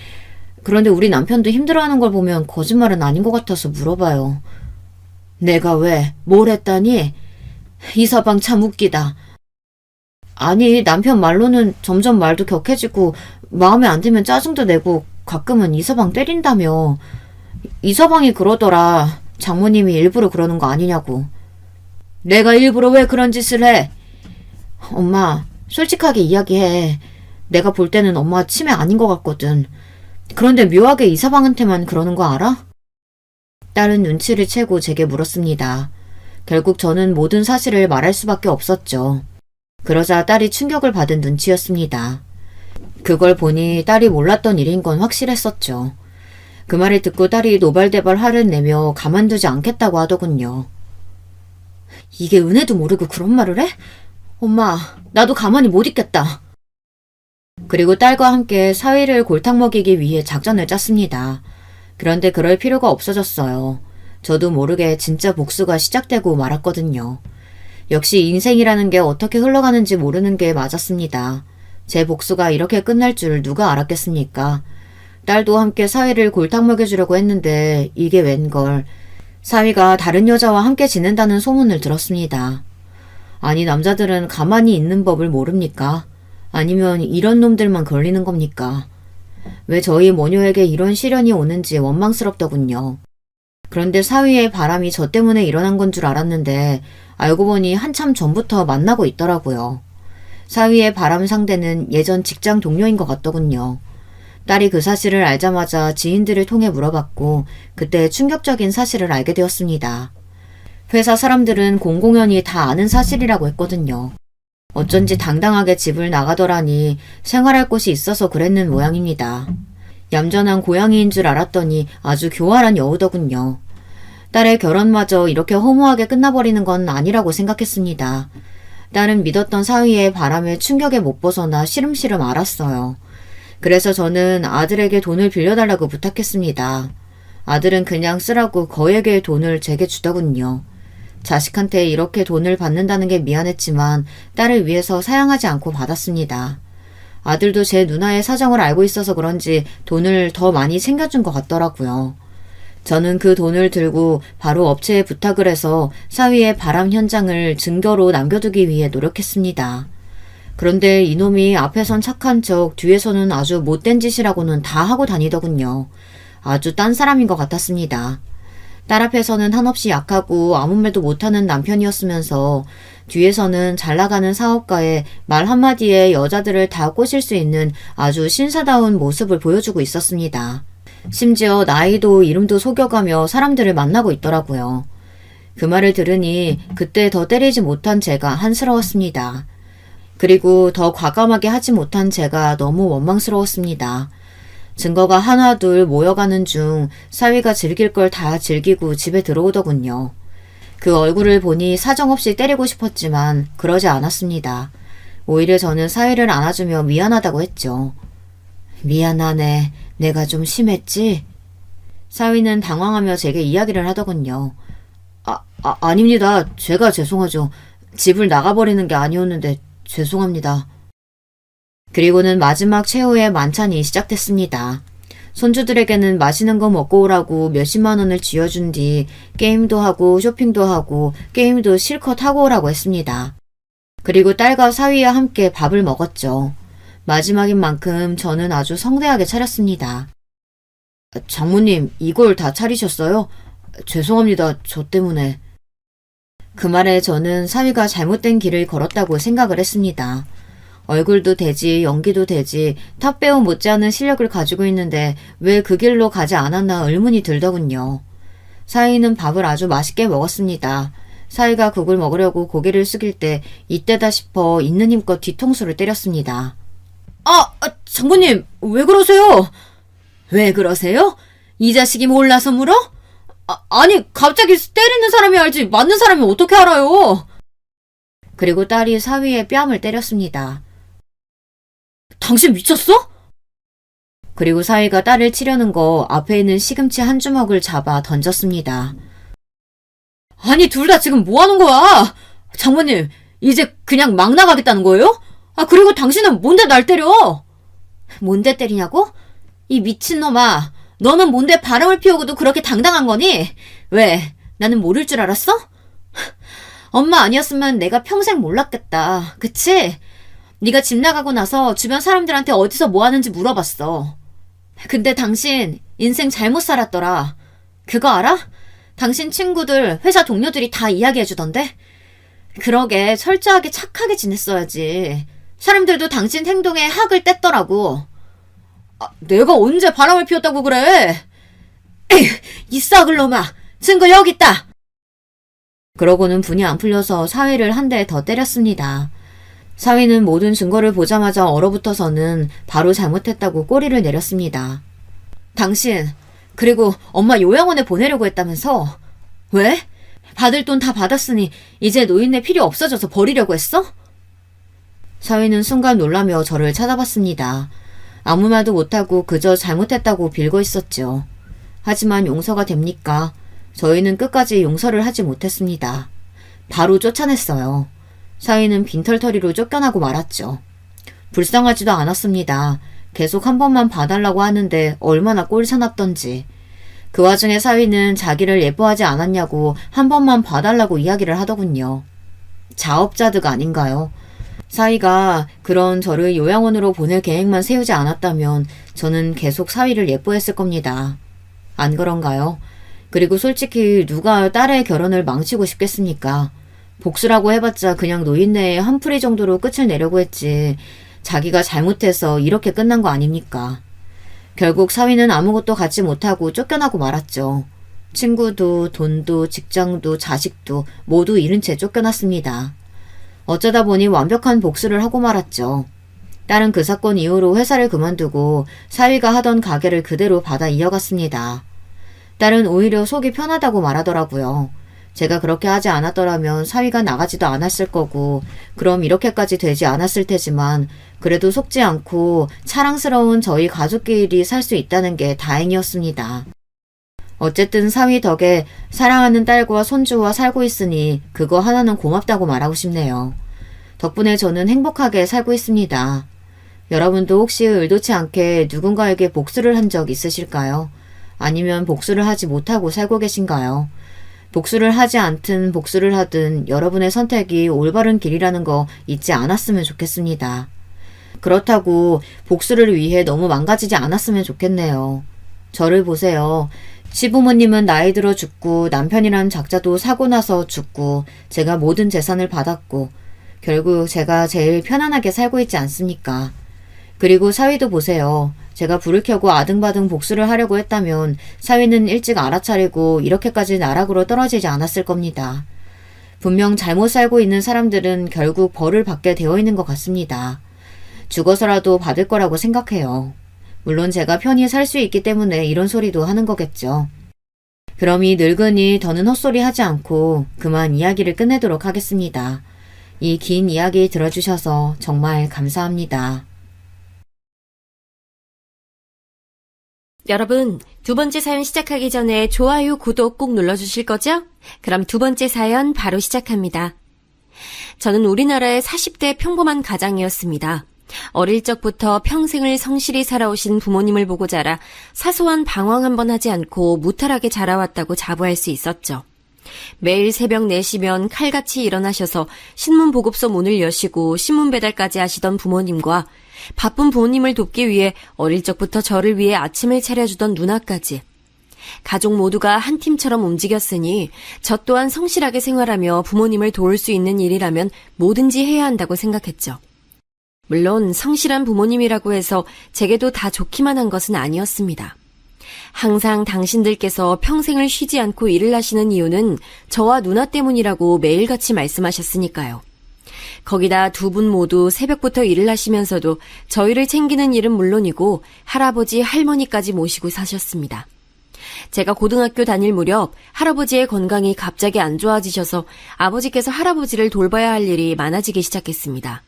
그런데 우리 남편도 힘들어하는 걸 보면 거짓말은 아닌 것 같아서 물어봐요. 내가 왜? 뭘 했다니? 이서방 참 웃기다. 아니, 남편 말로는 점점 말도 격해지고 마음에 안 들면 짜증도 내고 가끔은 이서방 때린다며. 이서방이 그러더라. 장모님이 일부러 그러는 거 아니냐고. 내가 일부러 왜 그런 짓을 해? 엄마, 솔직하게 이야기해. 내가 볼 때는 엄마 치매 아닌 것 같거든. 그런데 묘하게 이서방한테만 그러는 거 알아? 딸은 눈치를 채고 제게 물었습니다. 결국 저는 모든 사실을 말할 수밖에 없었죠. 그러자 딸이 충격을 받은 눈치였습니다. 그걸 보니 딸이 몰랐던 일인 건 확실했었죠. 그 말을 듣고 딸이 노발대발 화를 내며 가만두지 않겠다고 하더군요. 이게 은혜도 모르고 그런 말을 해? 엄마, 나도 가만히 못 있겠다. 그리고 딸과 함께 사위를 골탕 먹이기 위해 작전을 짰습니다. 그런데 그럴 필요가 없어졌어요. 저도 모르게 진짜 복수가 시작되고 말았거든요. 역시 인생이라는 게 어떻게 흘러가는지 모르는 게 맞았습니다. 제 복수가 이렇게 끝날 줄 누가 알았겠습니까? 딸도 함께 사위를 골탕 먹여주려고 했는데 이게 웬걸. 사위가 다른 여자와 함께 지낸다는 소문을 들었습니다. 아니 남자들은 가만히 있는 법을 모릅니까? 아니면 이런 놈들만 걸리는 겁니까? 왜 저희 모녀에게 이런 시련이 오는지 원망스럽더군요. 그런데 사위의 바람이 저 때문에 일어난 건 줄 알았는데 알고 보니 한참 전부터 만나고 있더라고요. 사위의 바람 상대는 예전 직장 동료인 것 같더군요. 딸이 그 사실을 알자마자 지인들을 통해 물어봤고 그때 충격적인 사실을 알게 되었습니다. 회사 사람들은 공공연히 다 아는 사실이라고 했거든요. 어쩐지 당당하게 집을 나가더라니 생활할 곳이 있어서 그랬는 모양입니다. 얌전한 고양이인 줄 알았더니 아주 교활한 여우더군요. 딸의 결혼마저 이렇게 허무하게 끝나버리는 건 아니라고 생각했습니다. 딸은 믿었던 사위의 바람에 충격에 못 벗어나 시름시름 앓았어요. 그래서 저는 아들에게 돈을 빌려달라고 부탁했습니다. 아들은 그냥 쓰라고 거액의 돈을 제게 주더군요. 자식한테 이렇게 돈을 받는다는 게 미안했지만 딸을 위해서 사양하지 않고 받았습니다. 아들도 제 누나의 사정을 알고 있어서 그런지 돈을 더 많이 챙겨준 것 같더라고요. 저는 그 돈을 들고 바로 업체에 부탁을 해서 사위의 바람 현장을 증거로 남겨두기 위해 노력했습니다. 그런데 이놈이 앞에선 착한 척 뒤에서는 아주 못된 짓이라고는 다 하고 다니더군요. 아주 딴 사람인 것 같았습니다. 딸 앞에서는 한없이 약하고 아무 말도 못하는 남편이었으면서 뒤에서는 잘나가는 사업가에 말 한마디에 여자들을 다 꼬실 수 있는 아주 신사다운 모습을 보여주고 있었습니다. 심지어 나이도 이름도 속여가며 사람들을 만나고 있더라고요. 그 말을 들으니 그때 더 때리지 못한 제가 한스러웠습니다. 그리고 더 과감하게 하지 못한 제가 너무 원망스러웠습니다. 증거가 하나둘 모여가는 중 사위가 즐길 걸 다 즐기고 집에 들어오더군요. 그 얼굴을 보니 사정없이 때리고 싶었지만 그러지 않았습니다. 오히려 저는 사위를 안아주며 미안하다고 했죠. 미안하네. 내가 좀 심했지? 사위는 당황하며 제게 이야기를 하더군요. 아닙니다. 제가 죄송하죠. 집을 나가버리는 게 아니었는데 죄송합니다. 그리고는 마지막 최후의 만찬이 시작됐습니다. 손주들에게는 맛있는 거 먹고 오라고 몇십만 원을 쥐어준 뒤 게임도 하고 쇼핑도 하고 게임도 실컷 하고 오라고 했습니다. 그리고 딸과 사위와 함께 밥을 먹었죠. 마지막인 만큼 저는 아주 성대하게 차렸습니다. 장모님, 이걸 다 차리셨어요? 죄송합니다. 저 때문에. 그 말에 저는 사위가 잘못된 길을 걸었다고 생각을 했습니다. 얼굴도 되지 연기도 되지 탑배우 못지않은 실력을 가지고 있는데 왜 그 길로 가지 않았나 의문이 들더군요. 사위는 밥을 아주 맛있게 먹었습니다. 사위가 국을 먹으려고 고개를 숙일 때 이때다 싶어 있는 힘껏 뒤통수를 때렸습니다. 장모님 왜 그러세요? 왜 그러세요? 이 자식이 몰라서 물어? 아니 갑자기 때리는 사람이 알지 맞는 사람이 어떻게 알아요? 그리고 딸이 사위의 뺨을 때렸습니다. 당신 미쳤어? 그리고 사위가 딸을 치려는 거 앞에 있는 시금치 한 주먹을 잡아 던졌습니다. 아니 둘 다 지금 뭐 하는 거야? 장모님 이제 그냥 막 나가겠다는 거예요? 그리고 당신은 뭔데 날 때려? 뭔데 때리냐고? 이 미친놈아 너는 뭔데 바람을 피우고도 그렇게 당당한 거니? 왜? 나는 모를 줄 알았어? 엄마 아니었으면 내가 평생 몰랐겠다. 그치? 네가 집 나가고 나서 주변 사람들한테 어디서 뭐 하는지 물어봤어. 근데 당신 인생 잘못 살았더라. 그거 알아? 당신 친구들, 회사 동료들이 다 이야기해주던데? 그러게 철저하게 착하게 지냈어야지. 사람들도 당신 행동에 학을 뗐더라고. 내가 언제 바람을 피웠다고 그래? 에휴, 이 썩을 놈아. 증거 여기 있다. 그러고는 분이 안 풀려서 사위를 한 대 더 때렸습니다. 사위는 모든 증거를 보자마자 얼어붙어서는 바로 잘못했다고 꼬리를 내렸습니다. 당신, 그리고 엄마 요양원에 보내려고 했다면서? 왜? 받을 돈 다 받았으니 이제 노인네 필요 없어져서 버리려고 했어? 사위는 순간 놀라며 저를 쳐다봤습니다. 아무 말도 못하고 그저 잘못했다고 빌고 있었죠. 하지만 용서가 됩니까? 저희는 끝까지 용서를 하지 못했습니다. 바로 쫓아냈어요. 사위는 빈털터리로 쫓겨나고 말았죠. 불쌍하지도 않았습니다. 계속 한 번만 봐달라고 하는데 얼마나 꼴사납던지. 그 와중에 사위는 자기를 예뻐하지 않았냐고 한 번만 봐달라고 이야기를 하더군요. 자업자득 아닌가요? 사위가 그런 저를 요양원으로 보낼 계획만 세우지 않았다면 저는 계속 사위를 예뻐했을 겁니다. 안 그런가요? 그리고 솔직히 누가 딸의 결혼을 망치고 싶겠습니까? 복수라고 해봤자 그냥 노인네의 한풀이 정도로 끝을 내려고 했지 자기가 잘못해서 이렇게 끝난 거 아닙니까? 결국 사위는 아무것도 갖지 못하고 쫓겨나고 말았죠. 친구도 돈도 직장도 자식도 모두 잃은 채 쫓겨났습니다. 어쩌다 보니 완벽한 복수를 하고 말았죠. 딸은 그 사건 이후로 회사를 그만두고 사위가 하던 가게를 그대로 받아 이어갔습니다. 딸은 오히려 속이 편하다고 말하더라고요. 제가 그렇게 하지 않았더라면 사위가 나가지도 않았을 거고 그럼 이렇게까지 되지 않았을 테지만 그래도 속지 않고 사랑스러운 저희 가족끼리 살 수 있다는 게 다행이었습니다. 어쨌든 사위 덕에 사랑하는 딸과 손주와 살고 있으니 그거 하나는 고맙다고 말하고 싶네요. 덕분에 저는 행복하게 살고 있습니다. 여러분도 혹시 의도치 않게 누군가에게 복수를 한 적 있으실까요? 아니면 복수를 하지 못하고 살고 계신가요? 복수를 하지 않든 복수를 하든 여러분의 선택이 올바른 길이라는 거 잊지 않았으면 좋겠습니다. 그렇다고 복수를 위해 너무 망가지지 않았으면 좋겠네요. 저를 보세요. 시부모님은 나이 들어 죽고 남편이란 작자도 사고 나서 죽고 제가 모든 재산을 받았고 결국 제가 제일 편안하게 살고 있지 않습니까? 그리고 사위도 보세요. 제가 불을 켜고 아등바등 복수를 하려고 했다면 사위는 일찍 알아차리고 이렇게까지 나락으로 떨어지지 않았을 겁니다. 분명 잘못 살고 있는 사람들은 결국 벌을 받게 되어 있는 것 같습니다. 죽어서라도 받을 거라고 생각해요. 물론 제가 편히 살 수 있기 때문에 이런 소리도 하는 거겠죠. 그럼 이 늙은이 더는 헛소리 하지 않고 그만 이야기를 끝내도록 하겠습니다. 이 긴 이야기 들어주셔서 정말 감사합니다. 여러분, 두 번째 사연 시작하기 전에 좋아요, 구독 꼭 눌러주실 거죠? 그럼 두 번째 사연 바로 시작합니다. 저는 우리나라의 40대 평범한 가장이었습니다. 어릴 적부터 평생을 성실히 살아오신 부모님을 보고 자라 사소한 방황 한 번 하지 않고 무탈하게 자라왔다고 자부할 수 있었죠. 매일 새벽 4시면 칼같이 일어나셔서 신문 보급소 문을 여시고 신문 배달까지 하시던 부모님과 바쁜 부모님을 돕기 위해 어릴 적부터 저를 위해 아침을 차려주던 누나까지 가족 모두가 한 팀처럼 움직였으니 저 또한 성실하게 생활하며 부모님을 도울 수 있는 일이라면 뭐든지 해야 한다고 생각했죠. 물론 성실한 부모님이라고 해서 제게도 다 좋기만 한 것은 아니었습니다. 항상 당신들께서 평생을 쉬지 않고 일을 하시는 이유는 저와 누나 때문이라고 매일같이 말씀하셨으니까요. 거기다 두 분 모두 새벽부터 일을 하시면서도 저희를 챙기는 일은 물론이고 할아버지, 할머니까지 모시고 사셨습니다. 제가 고등학교 다닐 무렵 할아버지의 건강이 갑자기 안 좋아지셔서 아버지께서 할아버지를 돌봐야 할 일이 많아지기 시작했습니다.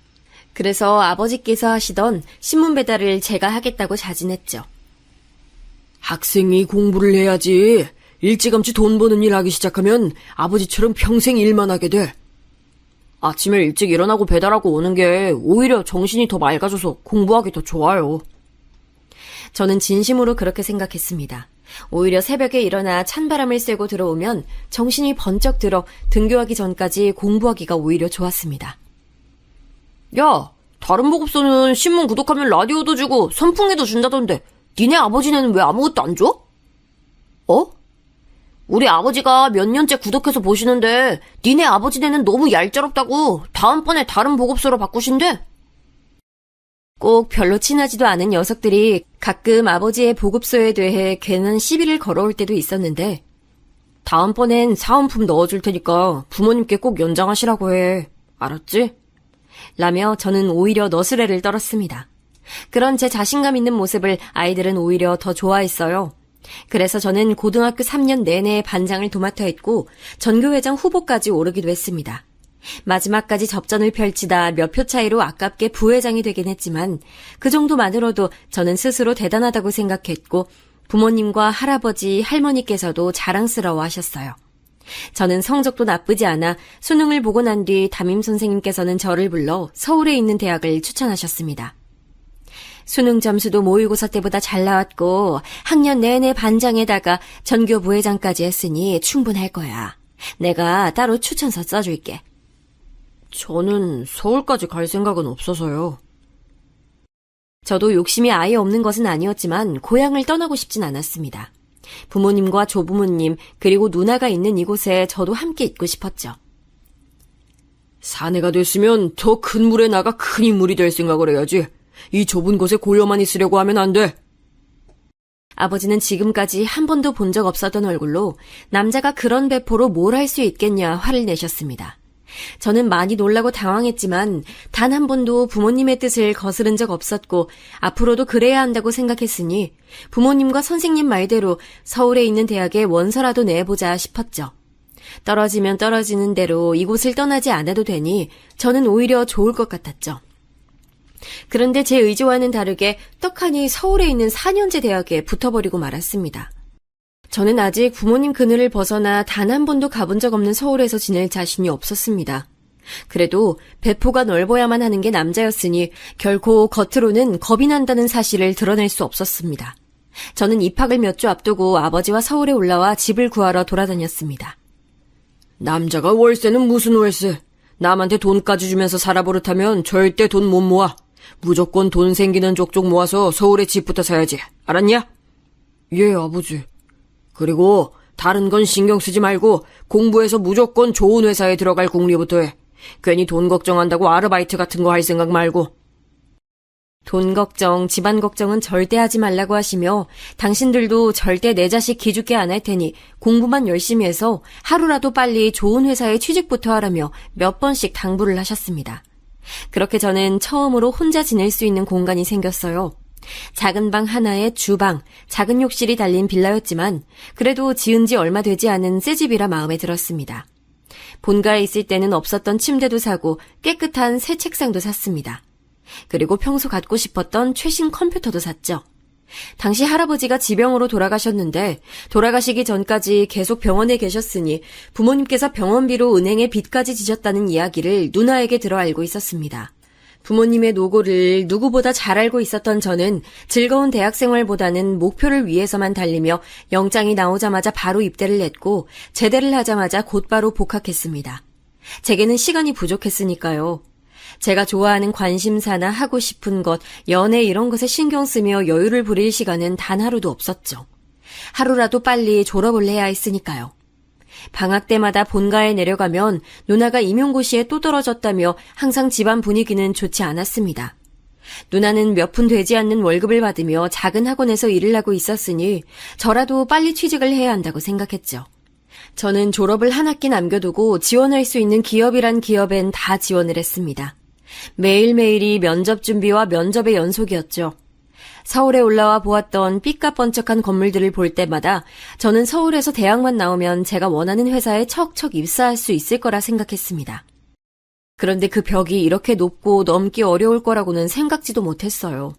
그래서 아버지께서 하시던 신문 배달을 제가 하겠다고 자진했죠. 학생이 공부를 해야지. 일찌감치 돈 버는 일 하기 시작하면 아버지처럼 평생 일만 하게 돼. 아침에 일찍 일어나고 배달하고 오는 게 오히려 정신이 더 맑아져서 공부하기 더 좋아요. 저는 진심으로 그렇게 생각했습니다. 오히려 새벽에 일어나 찬바람을 쐬고 들어오면 정신이 번쩍 들어 등교하기 전까지 공부하기가 오히려 좋았습니다. 야, 다른 보급소는 신문 구독하면 라디오도 주고 선풍기도 준다던데 니네 아버지네는 왜 아무것도 안 줘? 어? 우리 아버지가 몇 년째 구독해서 보시는데 니네 아버지네는 너무 얄짤없다고 다음번에 다른 보급소로 바꾸신대. 꼭 별로 친하지도 않은 녀석들이 가끔 아버지의 보급소에 대해 괜한 시비를 걸어올 때도 있었는데 다음번엔 사은품 넣어줄 테니까 부모님께 꼭 연장하시라고 해. 알았지? 라며 저는 오히려 너스레를 떨었습니다. 그런 제 자신감 있는 모습을 아이들은 오히려 더 좋아했어요. 그래서 저는 고등학교 3년 내내 반장을 도맡아 했고 전교회장 후보까지 오르기도 했습니다. 마지막까지 접전을 펼치다 몇 표 차이로 아깝게 부회장이 되긴 했지만 그 정도만으로도 저는 스스로 대단하다고 생각했고 부모님과 할아버지, 할머니께서도 자랑스러워 하셨어요. 저는 성적도 나쁘지 않아 수능을 보고 난 뒤 담임 선생님께서는 저를 불러 서울에 있는 대학을 추천하셨습니다. 수능 점수도 모의고사 때보다 잘 나왔고 학년 내내 반장에다가 전교 부회장까지 했으니 충분할 거야. 내가 따로 추천서 써줄게. 저는 서울까지 갈 생각은 없어서요. 저도 욕심이 아예 없는 것은 아니었지만 고향을 떠나고 싶진 않았습니다. 부모님과 조부모님 그리고 누나가 있는 이곳에 저도 함께 있고 싶었죠. 사내가 됐으면 더 큰 물에 나가 큰 인물이 될 생각을 해야지. 이 좁은 곳에 고여만 있으려고 하면 안 돼. 아버지는 지금까지 한 번도 본 적 없었던 얼굴로 남자가 그런 배포로 뭘 할 수 있겠냐 화를 내셨습니다. 저는 많이 놀라고 당황했지만 단 한 번도 부모님의 뜻을 거스른 적 없었고 앞으로도 그래야 한다고 생각했으니 부모님과 선생님 말대로 서울에 있는 대학에 원서라도 내보자 싶었죠. 떨어지면 떨어지는 대로 이곳을 떠나지 않아도 되니 저는 오히려 좋을 것 같았죠. 그런데 제 의지와는 다르게 떡하니 서울에 있는 4년제 대학에 붙어버리고 말았습니다. 저는 아직 부모님 그늘을 벗어나 단 한 번도 가본 적 없는 서울에서 지낼 자신이 없었습니다. 그래도 배포가 넓어야만 하는 게 남자였으니 결코 겉으로는 겁이 난다는 사실을 드러낼 수 없었습니다. 저는 입학을 몇 주 앞두고 아버지와 서울에 올라와 집을 구하러 돌아다녔습니다. 남자가 월세는 무슨 월세? 남한테 돈까지 주면서 살아버릇하면 절대 돈 못 모아. 무조건 돈 생기는 족족 모아서 서울에 집부터 사야지. 알았냐? 예, 아버지. 그리고 다른 건 신경 쓰지 말고 공부해서 무조건 좋은 회사에 들어갈 궁리부터 해. 괜히 돈 걱정한다고 아르바이트 같은 거 할 생각 말고. 돈 걱정, 집안 걱정은 절대 하지 말라고 하시며 당신들도 절대 내 자식 기죽게 안 할 테니 공부만 열심히 해서 하루라도 빨리 좋은 회사에 취직부터 하라며 몇 번씩 당부를 하셨습니다. 그렇게 저는 처음으로 혼자 지낼 수 있는 공간이 생겼어요. 작은 방 하나에 주방, 작은 욕실이 달린 빌라였지만 그래도 지은 지 얼마 되지 않은 새 집이라 마음에 들었습니다. 본가에 있을 때는 없었던 침대도 사고 깨끗한 새 책상도 샀습니다. 그리고 평소 갖고 싶었던 최신 컴퓨터도 샀죠. 당시 할아버지가 지병으로 돌아가셨는데 돌아가시기 전까지 계속 병원에 계셨으니 부모님께서 병원비로 은행에 빚까지 지셨다는 이야기를 누나에게 들어 알고 있었습니다. 부모님의 노고를 누구보다 잘 알고 있었던 저는 즐거운 대학생활보다는 목표를 위해서만 달리며 영장이 나오자마자 바로 입대를 냈고 제대를 하자마자 곧바로 복학했습니다. 제게는 시간이 부족했으니까요. 제가 좋아하는 관심사나 하고 싶은 것, 연애 이런 것에 신경 쓰며 여유를 부릴 시간은 단 하루도 없었죠. 하루라도 빨리 졸업을 해야 했으니까요. 방학 때마다 본가에 내려가면 누나가 임용고시에 또 떨어졌다며 항상 집안 분위기는 좋지 않았습니다. 누나는 몇 푼 되지 않는 월급을 받으며 작은 학원에서 일을 하고 있었으니 저라도 빨리 취직을 해야 한다고 생각했죠. 저는 졸업을 한 학기 남겨두고 지원할 수 있는 기업이란 기업엔 다 지원을 했습니다. 매일매일이 면접 준비와 면접의 연속이었죠. 서울에 올라와 보았던 삐까뻔쩍한 건물들을 볼 때마다 저는 서울에서 대학만 나오면 제가 원하는 회사에 척척 입사할 수 있을 거라 생각했습니다. 그런데 그 벽이 이렇게 높고 넘기 어려울 거라고는 생각지도 못했어요.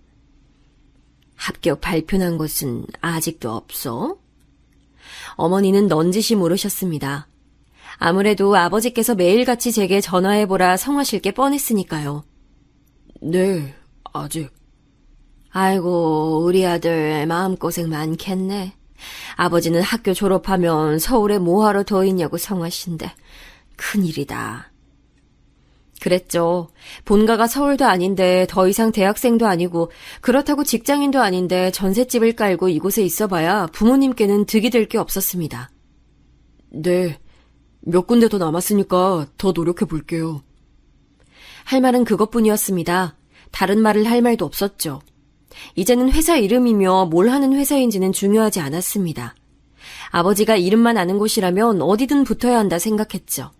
합격 발표난 것은 아직도 없어? 어머니는 넌지시 물으셨습니다. 아무래도 아버지께서 매일같이 제게 전화해보라 성하실 게 뻔했으니까요. 네, 아직. 아이고, 우리 아들 마음고생 많겠네. 아버지는 학교 졸업하면 서울에 뭐하러 더 있냐고 성하신데 큰일이다. 그랬죠. 본가가 서울도 아닌데 더 이상 대학생도 아니고 그렇다고 직장인도 아닌데 전셋집을 깔고 이곳에 있어봐야 부모님께는 득이 될 게 없었습니다. 네, 몇 군데 더 남았으니까 더 노력해 볼게요. 할 말은 그것뿐이었습니다. 다른 말을 할 말도 없었죠. 이제는 회사 이름이며 뭘 하는 회사인지는 중요하지 않았습니다. 아버지가 이름만 아는 곳이라면 어디든 붙어야 한다 생각했죠.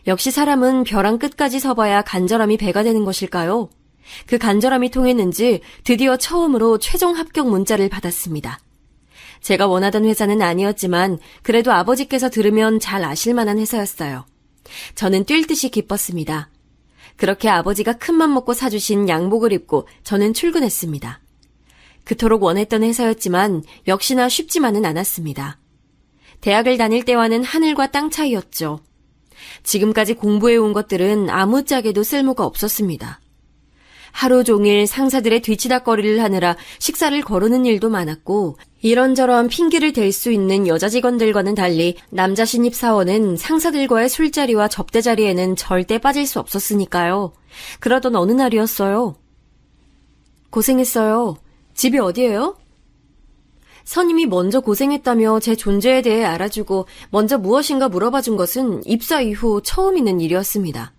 역시 사람은 벼랑 끝까지 서봐야 간절함이 배가 되는 것일까요? 그 간절함이 통했는지 드디어 처음으로 최종 합격 문자를 받았습니다. 제가 원하던 회사는 아니었지만 그래도 아버지께서 들으면 잘 아실 만한 회사였어요. 저는 뛸 듯이 기뻤습니다. 그렇게 아버지가 큰맘 먹고 사주신 양복을 입고 저는 출근했습니다. 그토록 원했던 회사였지만 역시나 쉽지만은 않았습니다. 대학을 다닐 때와는 하늘과 땅 차이였죠. 지금까지 공부해온 것들은 아무짝에도 쓸모가 없었습니다. 하루 종일 상사들의 뒤치다꺼리를 하느라 식사를 거르는 일도 많았고 이런저런 핑계를 댈 수 있는 여자 직원들과는 달리 남자 신입 사원은 상사들과의 술자리와 접대자리에는 절대 빠질 수 없었으니까요. 그러던 어느 날이었어요. 고생했어요. 집이 어디예요? 선임이 먼저 고생했다며 제 존재에 대해 알아주고 먼저 무엇인가 물어봐준 것은 입사 이후 처음 있는 일이었습니다.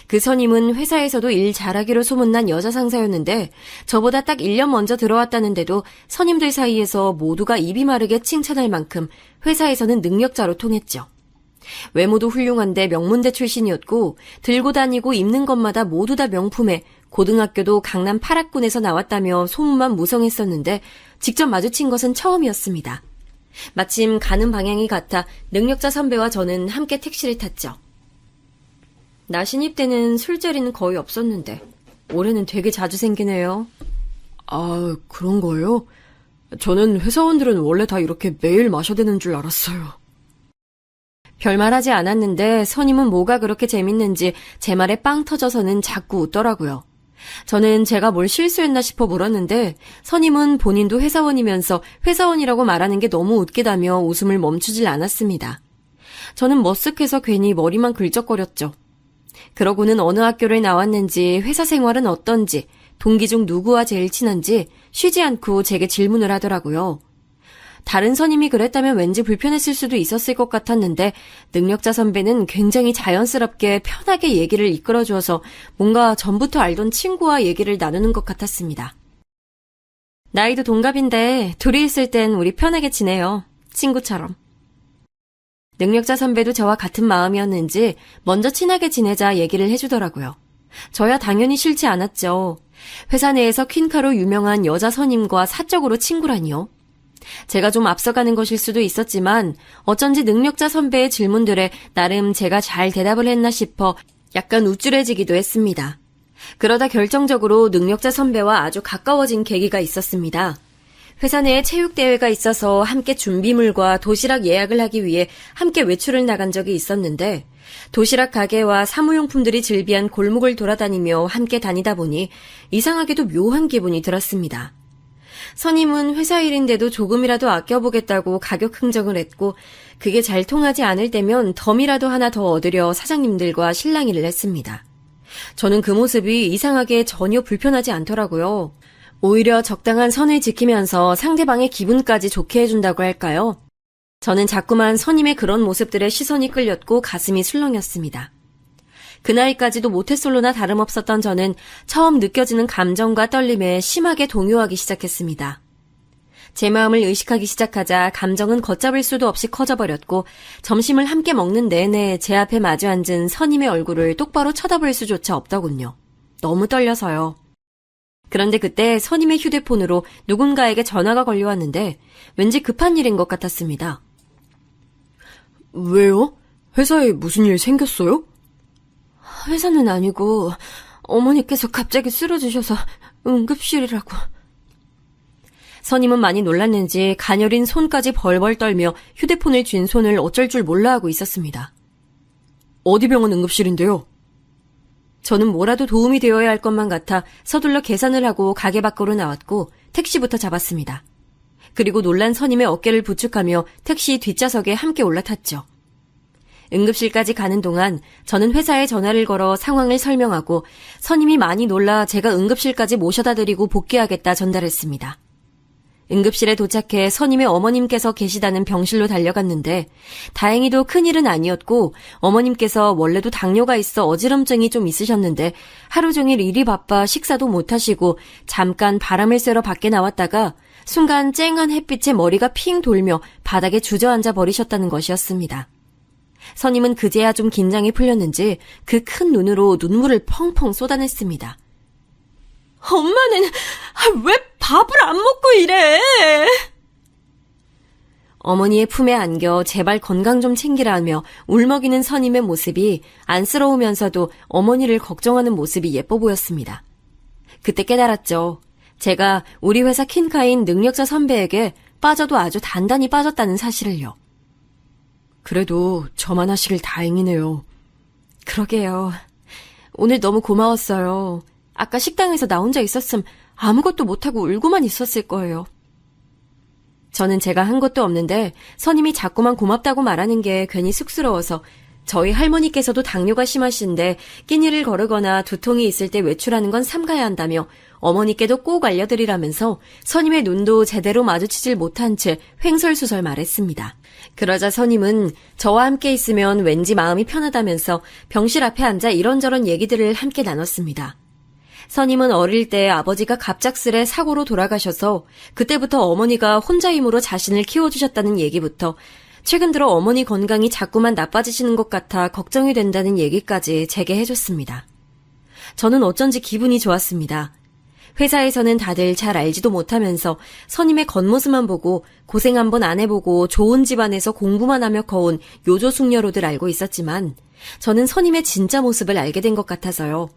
그 선임은 회사에서도 일 잘하기로 소문난 여자 상사였는데 저보다 딱 1년 먼저 들어왔다는데도 선임들 사이에서 모두가 입이 마르게 칭찬할 만큼 회사에서는 능력자로 통했죠. 외모도 훌륭한데 명문대 출신이었고 들고 다니고 입는 것마다 모두 다 명품에 고등학교도 강남 8학군에서 나왔다며 소문만 무성했었는데 직접 마주친 것은 처음이었습니다. 마침 가는 방향이 같아 능력자 선배와 저는 함께 택시를 탔죠. 나 신입 때는 술자리는 거의 없었는데 올해는 되게 자주 생기네요. 아, 그런 거예요? 저는 회사원들은 원래 다 이렇게 매일 마셔대는 줄 알았어요. 별말하지 않았는데 선임은 뭐가 그렇게 재밌는지 제 말에 빵 터져서는 자꾸 웃더라고요. 저는 제가 뭘 실수했나 싶어 물었는데 선임은 본인도 회사원이면서 회사원이라고 말하는 게 너무 웃기다며 웃음을 멈추질 않았습니다. 저는 머쓱해서 괜히 머리만 긁적거렸죠. 그러고는 어느 학교를 나왔는지 회사 생활은 어떤지 동기 중 누구와 제일 친한지 쉬지 않고 제게 질문을 하더라고요. 다른 선임이 그랬다면 왠지 불편했을 수도 있었을 것 같았는데 능력자 선배는 굉장히 자연스럽게 편하게 얘기를 이끌어주어서 뭔가 전부터 알던 친구와 얘기를 나누는 것 같았습니다. 나이도 동갑인데 둘이 있을 땐 우리 편하게 지내요. 친구처럼. 능력자 선배도 저와 같은 마음이었는지 먼저 친하게 지내자 얘기를 해주더라고요. 저야 당연히 싫지 않았죠. 회사 내에서 퀸카로 유명한 여자 선임과 사적으로 친구라니요. 제가 좀 앞서가는 것일 수도 있었지만 어쩐지 능력자 선배의 질문들에 나름 제가 잘 대답을 했나 싶어 약간 우쭐해지기도 했습니다. 그러다 결정적으로 능력자 선배와 아주 가까워진 계기가 있었습니다. 회사 내에 체육대회가 있어서 함께 준비물과 도시락 예약을 하기 위해 함께 외출을 나간 적이 있었는데 도시락 가게와 사무용품들이 즐비한 골목을 돌아다니며 함께 다니다 보니 이상하게도 묘한 기분이 들었습니다. 선임은 회사 일인데도 조금이라도 아껴보겠다고 가격 흥정을 했고 그게 잘 통하지 않을 때면 덤이라도 하나 더 얻으려 사장님들과 실랑이를 했습니다. 저는 그 모습이 이상하게 전혀 불편하지 않더라고요. 오히려 적당한 선을 지키면서 상대방의 기분까지 좋게 해준다고 할까요? 저는 자꾸만 선임의 그런 모습들에 시선이 끌렸고 가슴이 술렁였습니다. 그날까지도 모태솔로나 다름없었던 저는 처음 느껴지는 감정과 떨림에 심하게 동요하기 시작했습니다. 제 마음을 의식하기 시작하자 감정은 걷잡을 수도 없이 커져버렸고 점심을 함께 먹는 내내 제 앞에 마주 앉은 선임의 얼굴을 똑바로 쳐다볼 수조차 없더군요. 너무 떨려서요. 그런데 그때 선임의 휴대폰으로 누군가에게 전화가 걸려왔는데 왠지 급한 일인 것 같았습니다. 왜요? 회사에 무슨 일 생겼어요? 회사는 아니고 어머니께서 갑자기 쓰러지셔서 응급실이라고. 선임은 많이 놀랐는지 가녀린 손까지 벌벌 떨며 휴대폰을 쥔 손을 어쩔 줄 몰라 하고 있었습니다. 어디 병원 응급실인데요? 저는 뭐라도 도움이 되어야 할 것만 같아 서둘러 계산을 하고 가게 밖으로 나왔고 택시부터 잡았습니다. 그리고 놀란 선임의 어깨를 부축하며 택시 뒷좌석에 함께 올라탔죠. 응급실까지 가는 동안 저는 회사에 전화를 걸어 상황을 설명하고 선임이 많이 놀라 제가 응급실까지 모셔다 드리고 복귀하겠다 전달했습니다. 응급실에 도착해 선임의 어머님께서 계시다는 병실로 달려갔는데 다행히도 큰일은 아니었고 어머님께서 원래도 당뇨가 있어 어지럼증이 좀 있으셨는데 하루 종일 일이 바빠 식사도 못하시고 잠깐 바람을 쐬러 밖에 나왔다가 순간 쨍한 햇빛에 머리가 핑 돌며 바닥에 주저앉아 버리셨다는 것이었습니다. 선임은 그제야 좀 긴장이 풀렸는지 그 큰 눈으로 눈물을 펑펑 쏟아냈습니다. 엄마는 왜 밥을 안 먹고 이래? 어머니의 품에 안겨 제발 건강 좀 챙기라며 울먹이는 선임의 모습이 안쓰러우면서도 어머니를 걱정하는 모습이 예뻐 보였습니다. 그때 깨달았죠. 제가 우리 회사 킨카인 능력자 선배에게 빠져도 아주 단단히 빠졌다는 사실을요. 그래도 저만 하시길 다행이네요. 그러게요. 오늘 너무 고마웠어요. 아까 식당에서 나 혼자 있었음 아무것도 못하고 울고만 있었을 거예요. 저는 제가 한 것도 없는데 선임이 자꾸만 고맙다고 말하는 게 괜히 쑥스러워서 저희 할머니께서도 당뇨가 심하신데 끼니를 거르거나 두통이 있을 때 외출하는 건 삼가야 한다며 어머니께도 꼭 알려드리라면서 선임의 눈도 제대로 마주치질 못한 채 횡설수설 말했습니다. 그러자 선임은 저와 함께 있으면 왠지 마음이 편하다면서 병실 앞에 앉아 이런저런 얘기들을 함께 나눴습니다. 선임은 어릴 때 아버지가 갑작스레 사고로 돌아가셔서 그때부터 어머니가 혼자 힘으로 자신을 키워주셨다는 얘기부터 최근 들어 어머니 건강이 자꾸만 나빠지시는 것 같아 걱정이 된다는 얘기까지 제게 해줬습니다. 저는 어쩐지 기분이 좋았습니다. 회사에서는 다들 잘 알지도 못하면서 선임의 겉모습만 보고 고생 한번 안 해보고 좋은 집안에서 공부만 하며 커온 요조숙녀로들 알고 있었지만 저는 선임의 진짜 모습을 알게 된 것 같아서요.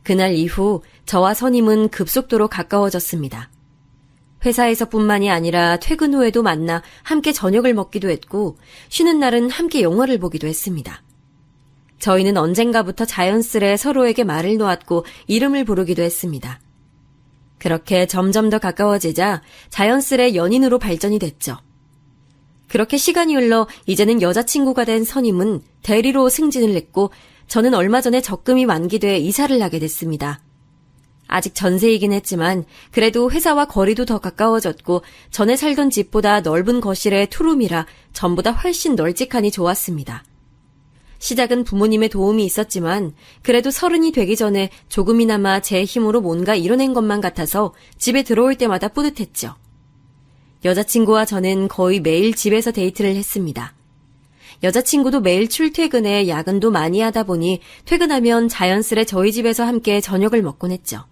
그날 이후 저와 선임은 급속도로 가까워졌습니다. 회사에서뿐만이 아니라 퇴근 후에도 만나 함께 저녁을 먹기도 했고 쉬는 날은 함께 영화를 보기도 했습니다. 저희는 언젠가부터 자연스레 서로에게 말을 놓았고 이름을 부르기도 했습니다. 그렇게 점점 더 가까워지자 자연스레 연인으로 발전이 됐죠. 그렇게 시간이 흘러 이제는 여자친구가 된 선임은 대리로 승진을 했고 저는 얼마 전에 적금이 만기돼 이사를 하게 됐습니다. 아직 전세이긴 했지만 그래도 회사와 거리도 더 가까워졌고 전에 살던 집보다 넓은 거실에 투룸이라 전보다 훨씬 널찍하니 좋았습니다. 시작은 부모님의 도움이 있었지만 그래도 30이 되기 전에 조금이나마 제 힘으로 뭔가 이뤄낸 것만 같아서 집에 들어올 때마다 뿌듯했죠. 여자친구와 저는 거의 매일 집에서 데이트를 했습니다. 여자친구도 매일 출퇴근에 야근도 많이 하다 보니 퇴근하면 자연스레 저희 집에서 함께 저녁을 먹곤 했죠.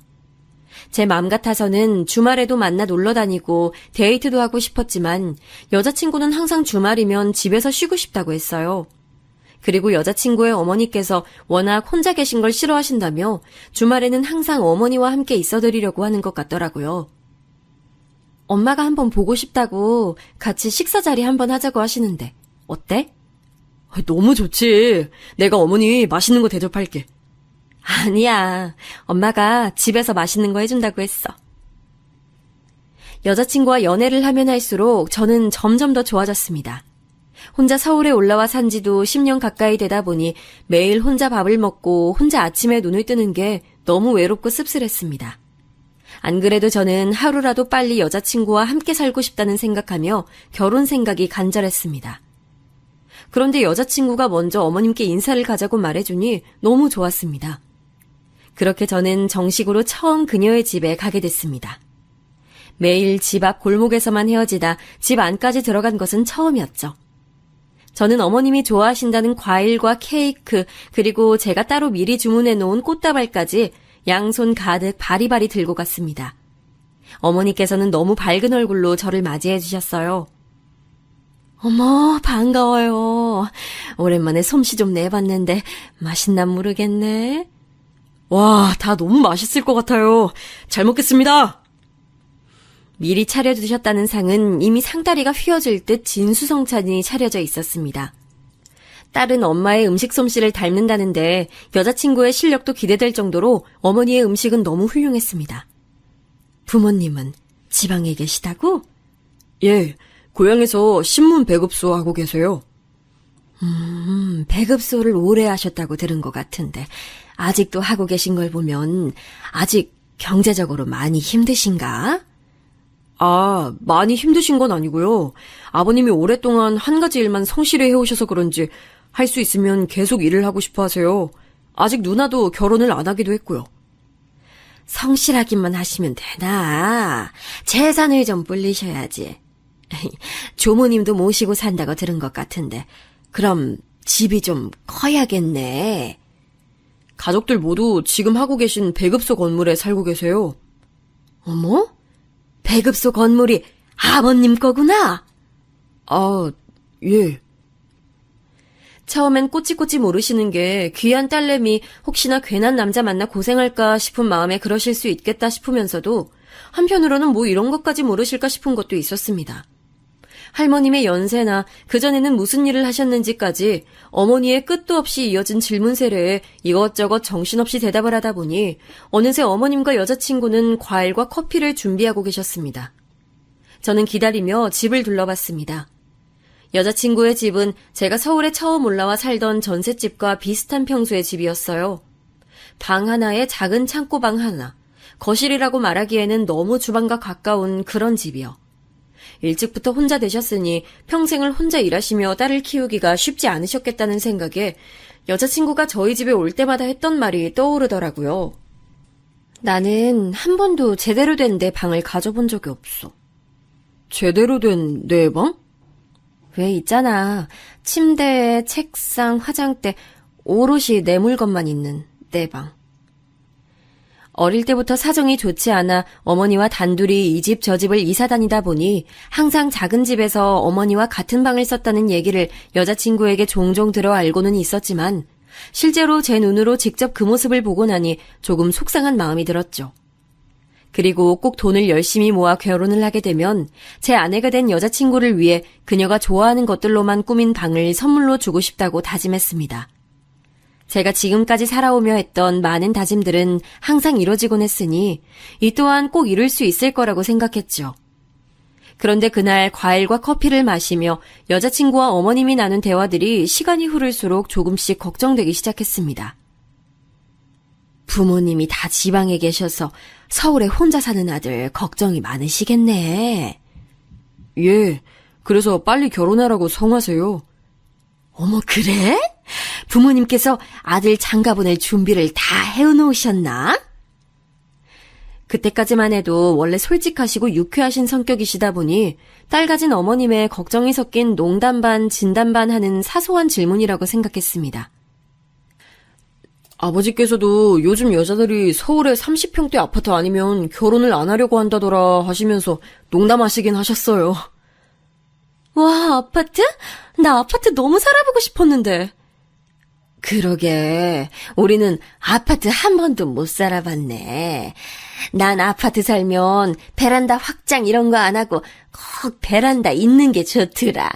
제 맘 같아서는 주말에도 만나 놀러 다니고 데이트도 하고 싶었지만 여자친구는 항상 주말이면 집에서 쉬고 싶다고 했어요. 그리고 여자친구의 어머니께서 워낙 혼자 계신 걸 싫어하신다며 주말에는 항상 어머니와 함께 있어드리려고 하는 것 같더라고요. 엄마가 한번 보고 싶다고 같이 식사 자리 한번 하자고 하시는데 어때? 너무 좋지. 내가 어머니 맛있는 거 대접할게. 아니야. 엄마가 집에서 맛있는 거 해준다고 했어. 여자친구와 연애를 하면 할수록 저는 점점 더 좋아졌습니다. 혼자 서울에 올라와 산 지도 10년 가까이 되다 보니 매일 혼자 밥을 먹고 혼자 아침에 눈을 뜨는 게 너무 외롭고 씁쓸했습니다. 안 그래도 저는 하루라도 빨리 여자친구와 함께 살고 싶다는 생각하며 결혼 생각이 간절했습니다. 그런데 여자친구가 먼저 어머님께 인사를 가자고 말해주니 너무 좋았습니다. 그렇게 저는 정식으로 처음 그녀의 집에 가게 됐습니다. 매일 집 앞 골목에서만 헤어지다 집 안까지 들어간 것은 처음이었죠. 저는 어머님이 좋아하신다는 과일과 케이크 그리고 제가 따로 미리 주문해 놓은 꽃다발까지 양손 가득 바리바리 들고 갔습니다. 어머니께서는 너무 밝은 얼굴로 저를 맞이해 주셨어요. 어머, 반가워요. 오랜만에 솜씨 좀 내봤는데 맛있나 모르겠네. 와, 다 너무 맛있을 것 같아요. 잘 먹겠습니다. 미리 차려두셨다는 상은 이미 상다리가 휘어질 듯 진수성찬이 차려져 있었습니다. 딸은 엄마의 음식 솜씨를 닮는다는데 여자친구의 실력도 기대될 정도로 어머니의 음식은 너무 훌륭했습니다. 부모님은 지방에 계시다고? 예, 고향에서 신문 배급소 하고 계세요. 배급소를 오래 하셨다고 들은 것 같은데 아직도 하고 계신 걸 보면 아직 경제적으로 많이 힘드신가? 아, 많이 힘드신 건 아니고요. 아버님이 오랫동안 한 가지 일만 성실히 해오셔서 그런지 할 수 있으면 계속 일을 하고 싶어 하세요. 아직 누나도 결혼을 안 하기도 했고요. 성실하기만 하시면 되나? 재산을 좀 불리셔야지. 조모님도 모시고 산다고 들은 것 같은데 그럼 집이 좀 커야겠네. 가족들 모두 지금 하고 계신 배급소 건물에 살고 계세요. 어머? 배급소 건물이 아버님 거구나? 아, 예. 처음엔 꼬치꼬치 모르시는 게 귀한 딸내미 혹시나 괜한 남자 만나 고생할까 싶은 마음에 그러실 수 있겠다 싶으면서도 한편으로는 뭐 이런 것까지 모르실까 싶은 것도 있었습니다. 할머님의 연세나 그전에는 무슨 일을 하셨는지까지 어머니의 끝도 없이 이어진 질문 세례에 이것저것 정신없이 대답을 하다 보니 어느새 어머님과 여자친구는 과일과 커피를 준비하고 계셨습니다. 저는 기다리며 집을 둘러봤습니다. 여자친구의 집은 제가 서울에 처음 올라와 살던 전셋집과 비슷한 평수의 집이었어요. 방 하나에 작은 창고방 하나, 거실이라고 말하기에는 너무 주방과 가까운 그런 집이요. 일찍부터 혼자 되셨으니 평생을 혼자 일하시며 딸을 키우기가 쉽지 않으셨겠다는 생각에 여자친구가 저희 집에 올 때마다 했던 말이 떠오르더라고요. 나는 한 번도 제대로 된 내 방을 가져본 적이 없어. 제대로 된 내 방? 왜 있잖아. 침대, 책상, 화장대, 오롯이 내 물건만 있는 내 방. 어릴 때부터 사정이 좋지 않아 어머니와 단둘이 이 집 저 집을 이사 다니다 보니 항상 작은 집에서 어머니와 같은 방을 썼다는 얘기를 여자친구에게 종종 들어 알고는 있었지만 실제로 제 눈으로 직접 그 모습을 보고 나니 조금 속상한 마음이 들었죠. 그리고 꼭 돈을 열심히 모아 결혼을 하게 되면 제 아내가 된 여자친구를 위해 그녀가 좋아하는 것들로만 꾸민 방을 선물로 주고 싶다고 다짐했습니다. 제가 지금까지 살아오며 했던 많은 다짐들은 항상 이뤄지곤 했으니 이 또한 꼭 이룰 수 있을 거라고 생각했죠. 그런데 그날 과일과 커피를 마시며 여자친구와 어머님이 나눈 대화들이 시간이 흐를수록 조금씩 걱정되기 시작했습니다. 부모님이 다 지방에 계셔서 서울에 혼자 사는 아들 걱정이 많으시겠네. 예, 그래서 빨리 결혼하라고 성하세요. 어머, 그래? 부모님께서 아들 장가 보낼 준비를 다 해놓으셨나? 그때까지만 해도 원래 솔직하시고 유쾌하신 성격이시다 보니 딸 가진 어머님의 걱정이 섞인 농담 반 진담 반 하는 사소한 질문이라고 생각했습니다. 아버지께서도 요즘 여자들이 서울에 30평대 아파트 아니면 결혼을 안 하려고 한다더라 하시면서 농담하시긴 하셨어요. 와, 아파트? 나 아파트 너무 살아보고 싶었는데. 그러게, 우리는 아파트 한 번도 못 살아봤네. 난 아파트 살면 베란다 확장 이런 거 안 하고 꼭 베란다 있는 게 좋더라.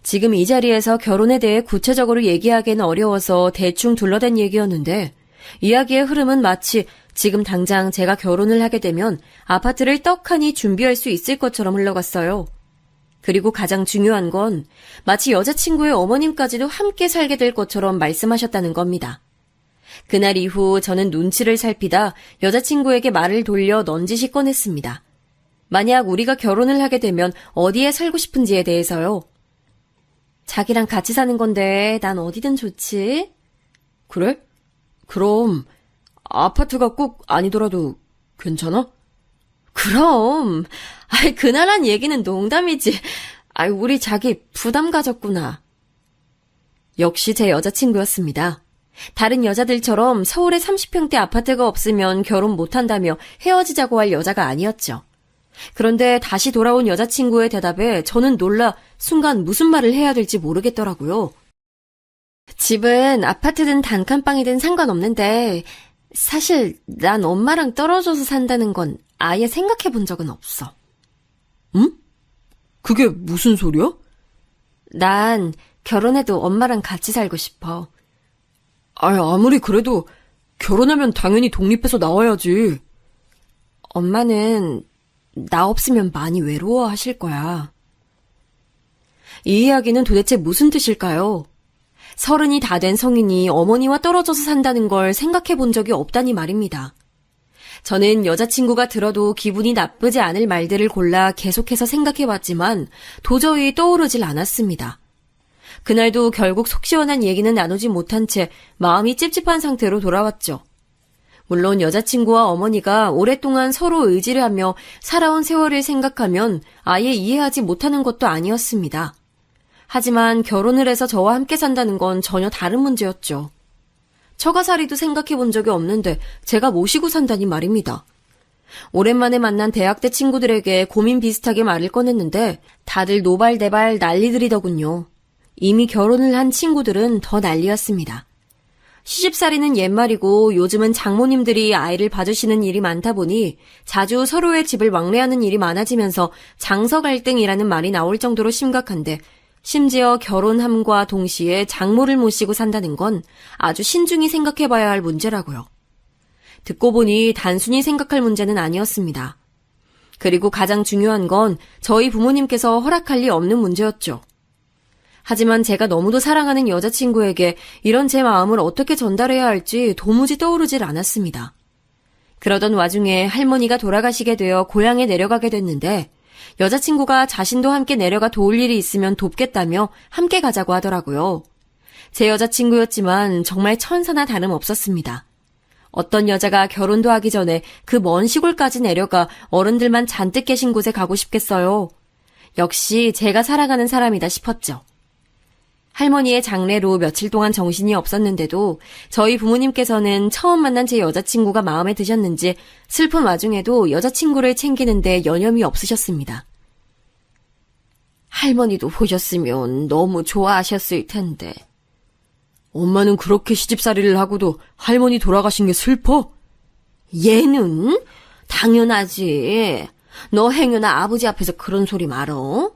지금 이 자리에서 결혼에 대해 구체적으로 얘기하기는 어려워서 대충 둘러댄 얘기였는데 이야기의 흐름은 마치 지금 당장 제가 결혼을 하게 되면 아파트를 떡하니 준비할 수 있을 것처럼 흘러갔어요. 그리고 가장 중요한 건 마치 여자친구의 어머님까지도 함께 살게 될 것처럼 말씀하셨다는 겁니다. 그날 이후 저는 눈치를 살피다 여자친구에게 말을 돌려 넌지시 꺼냈습니다. 만약 우리가 결혼을 하게 되면 어디에 살고 싶은지에 대해서요. 자기랑 같이 사는 건데 난 어디든 좋지. 그래? 그럼 아파트가 꼭 아니더라도 괜찮아? 그럼. 그날 한 얘기는 농담이지. 우리 자기 부담 가졌구나. 역시 제 여자친구였습니다. 다른 여자들처럼 서울에 30평대 아파트가 없으면 결혼 못한다며 헤어지자고 할 여자가 아니었죠. 그런데 다시 돌아온 여자친구의 대답에 저는 놀라 순간 무슨 말을 해야 될지 모르겠더라고요. 집은 아파트든 단칸방이든 상관없는데 사실 난 엄마랑 떨어져서 산다는 건 아예 생각해 본 적은 없어. 응? 그게 무슨 소리야? 난 결혼해도 엄마랑 같이 살고 싶어. 아무리 그래도 결혼하면 당연히 독립해서 나와야지. 엄마는 나 없으면 많이 외로워하실 거야. 이 이야기는 도대체 무슨 뜻일까요? 30이 다 된 성인이 어머니와 떨어져서 산다는 걸 생각해 본 적이 없다니 말입니다. 저는 여자친구가 들어도 기분이 나쁘지 않을 말들을 골라 계속해서 생각해봤지만 도저히 떠오르질 않았습니다. 그날도 결국 속 시원한 얘기는 나누지 못한 채 마음이 찝찝한 상태로 돌아왔죠. 물론 여자친구와 어머니가 오랫동안 서로 의지를 하며 살아온 세월을 생각하면 아예 이해하지 못하는 것도 아니었습니다. 하지만 결혼을 해서 저와 함께 산다는 건 전혀 다른 문제였죠. 처가살이도 생각해 본 적이 없는데 제가 모시고 산다니 말입니다. 오랜만에 만난 대학 때 친구들에게 고민 비슷하게 말을 꺼냈는데 다들 노발대발 난리들이더군요. 이미 결혼을 한 친구들은 더 난리였습니다. 시집살이는 옛말이고 요즘은 장모님들이 아이를 봐주시는 일이 많다 보니 자주 서로의 집을 왕래하는 일이 많아지면서 장서 갈등이라는 말이 나올 정도로 심각한데 심지어 결혼함과 동시에 장모를 모시고 산다는 건 아주 신중히 생각해봐야 할 문제라고요. 듣고 보니 단순히 생각할 문제는 아니었습니다. 그리고 가장 중요한 건 저희 부모님께서 허락할 리 없는 문제였죠. 하지만 제가 너무도 사랑하는 여자친구에게 이런 제 마음을 어떻게 전달해야 할지 도무지 떠오르질 않았습니다. 그러던 와중에 할머니가 돌아가시게 되어 고향에 내려가게 됐는데 여자친구가 자신도 함께 내려가 도울 일이 있으면 돕겠다며 함께 가자고 하더라고요. 제 여자친구였지만 정말 천사나 다름없었습니다. 어떤 여자가 결혼도 하기 전에 그 먼 시골까지 내려가 어른들만 잔뜩 계신 곳에 가고 싶겠어요. 역시 제가 사랑하는 사람이다 싶었죠. 할머니의 장례로 며칠 동안 정신이 없었는데도 저희 부모님께서는 처음 만난 제 여자친구가 마음에 드셨는지 슬픈 와중에도 여자친구를 챙기는데 여념이 없으셨습니다. 할머니도 보셨으면 너무 좋아하셨을 텐데. 엄마는 그렇게 시집살이를 하고도 할머니 돌아가신 게 슬퍼? 얘는? 당연하지. 너 행여나 아버지 앞에서 그런 소리 말어.